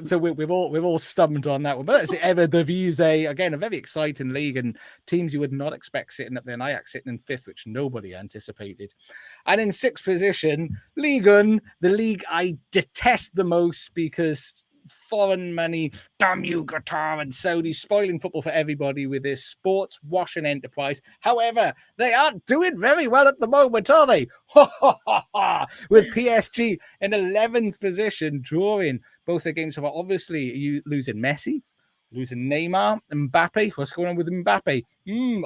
so we've all stumbled on that one. But that's Eredivisie, again, a very exciting league, and teams you would not expect sitting up there. And Ajax sitting in fifth, which nobody anticipated. And in sixth position, Ligue 1, the league I detest the most because foreign money, damn you, Qatar and Saudi, spoiling football for everybody with this sports washing enterprise. However, they aren't doing very well at the moment, are they? With PSG in 11th position, drawing both their games. So obviously, you losing Messi, losing Neymar, Mbappe. What's going on with Mbappe?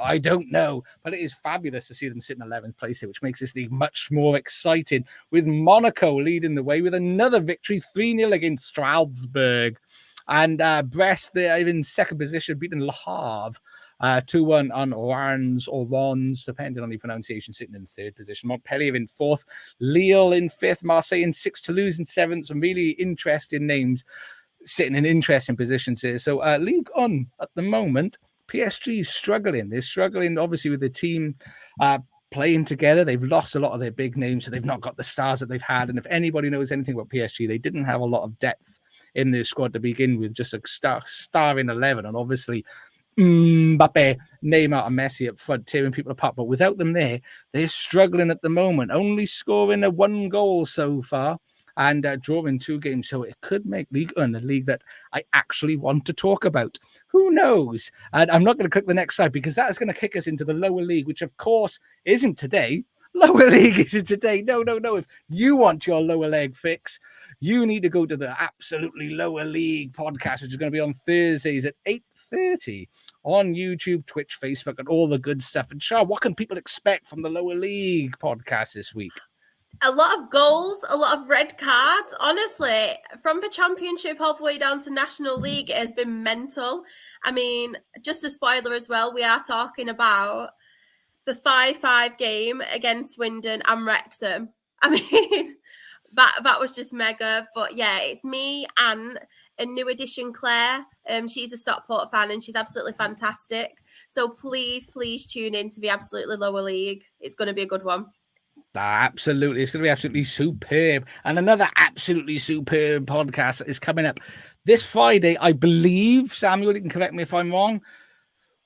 I don't know. But it is fabulous to see them sit in 11th place here, which makes this league much more exciting. With Monaco leading the way with another victory, 3-0 against Strasbourg. And Brest, they're in second position, beating Le Havre 2-1 on Rons, depending on the pronunciation, sitting in third position. Montpellier in fourth, Lille in fifth, Marseille in sixth, Toulouse in seventh. Some really interesting names sitting in interesting positions here. So Ligue 1 at the moment, PSG is struggling. They're struggling, obviously, with the team playing together. They've lost a lot of their big names, so they've not got the stars that they've had. And if anybody knows anything about PSG, they didn't have a lot of depth in their squad to begin with, just a star in 11. And obviously, Mbappe, Neymar, and Messi up front, tearing people apart. But without them there, they're struggling at the moment, only scoring a 1 goal so far and drawing 2 games. So it could make Ligue 1 a league that I actually want to talk about. Who knows? And I'm not going to click the next slide because that is going to kick us into the lower league, which of course isn't today. Lower league is today. No. If you want your lower leg fix, you need to go to the Absolutely Lower League podcast, which is going to be on Thursdays at 8:30 on YouTube, Twitch, Facebook, and all the good stuff. And Shah, what can people expect from the Lower League podcast this week? A lot of goals, a lot of red cards. Honestly, from the Championship all the way down to National League, it has been mental. I mean, just a spoiler as well, we are talking about the 5-5 game against Swindon and Wrexham. I mean, that was just mega. But yeah, it's me and a new addition, Claire. She's a Stockport fan and she's absolutely fantastic. So please tune in to the Absolutely Lower League. It's going to be a good one. Absolutely. It's going to be absolutely superb. And another absolutely superb podcast is coming up this Friday, I believe. Samuel, you can correct me if I'm wrong.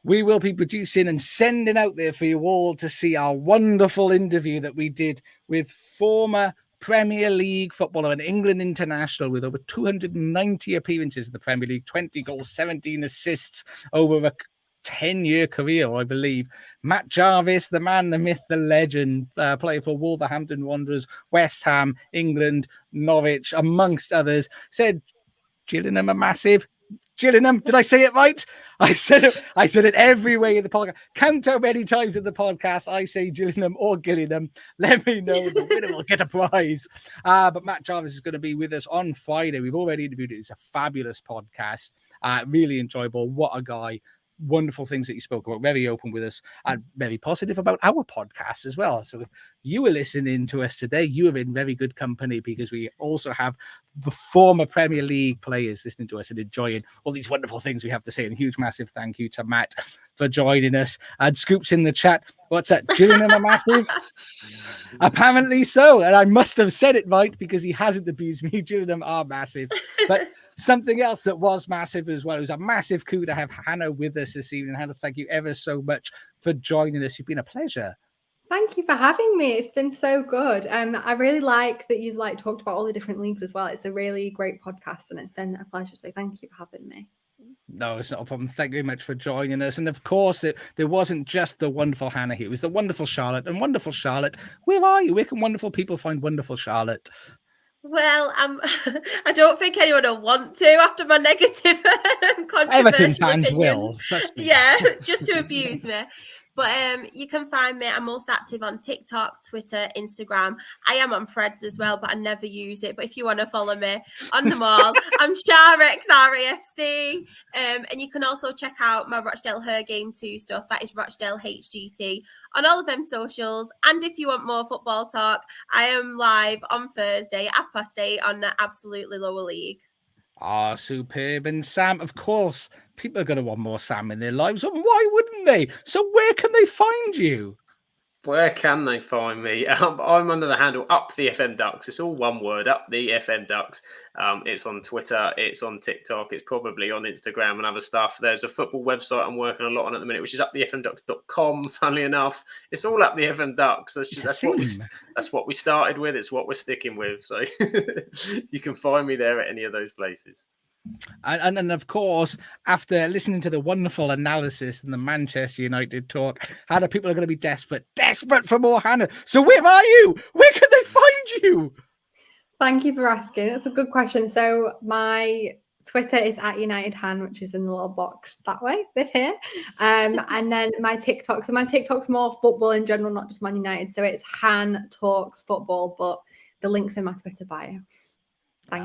We will be producing and sending out there for you all to see our wonderful interview that we did with former Premier League footballer and England international with over 290 appearances in the Premier League, 20 goals, 17 assists over a 10-year career, I believe. Matt Jarvis, the man, the myth, the legend, player for Wolverhampton Wanderers, West Ham, England, Norwich, amongst others, said Gillingham are massive. Gillingham, did I say it right? I said it every way in the podcast. Count how many times in the podcast I say Gillingham or Gillingham. Let me know. The winner will get a prize. But Matt Jarvis is going to be with us on Friday. We've already interviewed it. It's a fabulous podcast. Really enjoyable. What a guy. Wonderful things that you spoke about, very open with us and very positive about our podcast as well. So if you were listening to us today, you are in very good company because we also have the former Premier League players listening to us and enjoying all these wonderful things we have to say. And a huge, massive thank you to Matt for joining us. And Scoops in the chat. What's that? Gillingham are massive? Apparently so. And I must have said it right because he hasn't abused me. Gillingham are massive. But something else that was massive as well. It was a massive coup to have Hannah with us this evening. Hannah, thank you ever so much for joining us. You've been a pleasure. Thank you for having me. It's been so good. I really like that you've talked about all the different leagues as well. It's a really great podcast and it's been a pleasure. So thank you for having me. No, it's not a problem. Thank you very much for joining us. And of course, there wasn't just the wonderful Hannah here. It was the wonderful Charlotte. And wonderful Charlotte, where are you? Where can wonderful people find wonderful Charlotte? Well, I don't think anyone will want to after my negative controversial Everton fans opinions. will. Trust me. Yeah, just to abuse me. But you can find me. I'm most active on TikTok, Twitter, Instagram. I am on Threads as well, but I never use it. But if you want to follow me on them all, I'm Sharex RAFC. And you can also check out my Rochdale Her Game 2 stuff. That is Rochdale HGT on all of them socials. And if you want more football talk, I am live on Thursday at 8:30 on the Absolutely Lower League. Superb. And Sam, of course, people are going to want more Sam in their lives. And why wouldn't they? So where can they find you? Where can they find me? I'm under the handle Up the FM Ducks. It's all one word, Up the FM Ducks. It's on Twitter, it's on TikTok, it's probably on Instagram and other stuff. There's a football website I'm working a lot on at the minute, which is upthefmducks.com. Funnily enough, it's all Up the FM Ducks. That's what we started with. It's what we're sticking with. So you can find me there at any of those places. And of course, after listening to the wonderful analysis and the Manchester United talk, how the people are going to be desperate for more Hannah. So where are you? Where can they find you? Thank you for asking. That's a good question. So my Twitter is at UnitedHan, which is in the little box that way, bit here. And then my TikTok. So my TikTok's more football in general, not just Man United. So it's Han Talks Football, but the link's in my Twitter bio.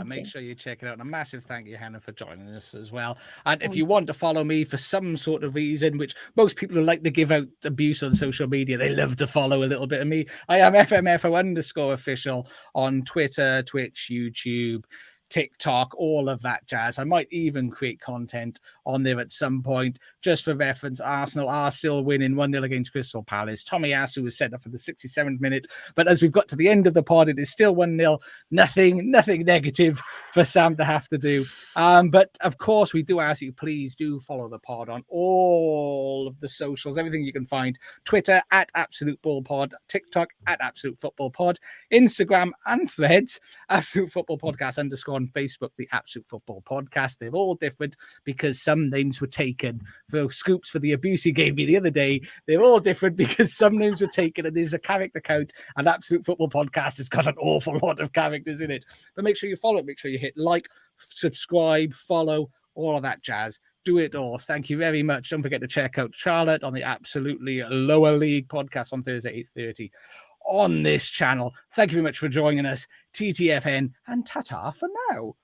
Make sure you check it out. And a massive thank you, Hannah, for joining us as well. And if you want to follow me for some sort of reason, which most people who like to give out abuse on social media, they love to follow a little bit of me. I am FMFO_official on Twitter, Twitch, YouTube, TikTok, all of that jazz. I might even create content on there at some point. Just for reference, Arsenal are still winning 1-0 against Crystal Palace. Tommy Asu was sent off for the 67th minute, but as we've got to the end of the pod, it is still 1-0. Nothing negative for Sam to have to do. But of course, we do ask you, please do follow the pod on all of the socials, everything you can find. Twitter at Absolute Ball Pod, TikTok at Absolute Football Pod, Instagram and Threads, Absolute Football Podcast _ on Facebook, the Absolute Football Podcast. They're all different because some names were taken. For scoops for the abuse he gave me the other day, they're all different because some names were taken, and there's a character count, and Absolute Football Podcast has got an awful lot of characters in it. But make sure you follow it, make sure you hit like, subscribe, follow, all of that jazz. Do it all. Thank you very much. Don't forget to check out Charlotte on the Absolutely Lower League podcast on Thursday, 8:30 on this channel. Thank you very much for joining us. TTFN and ta-ta for now.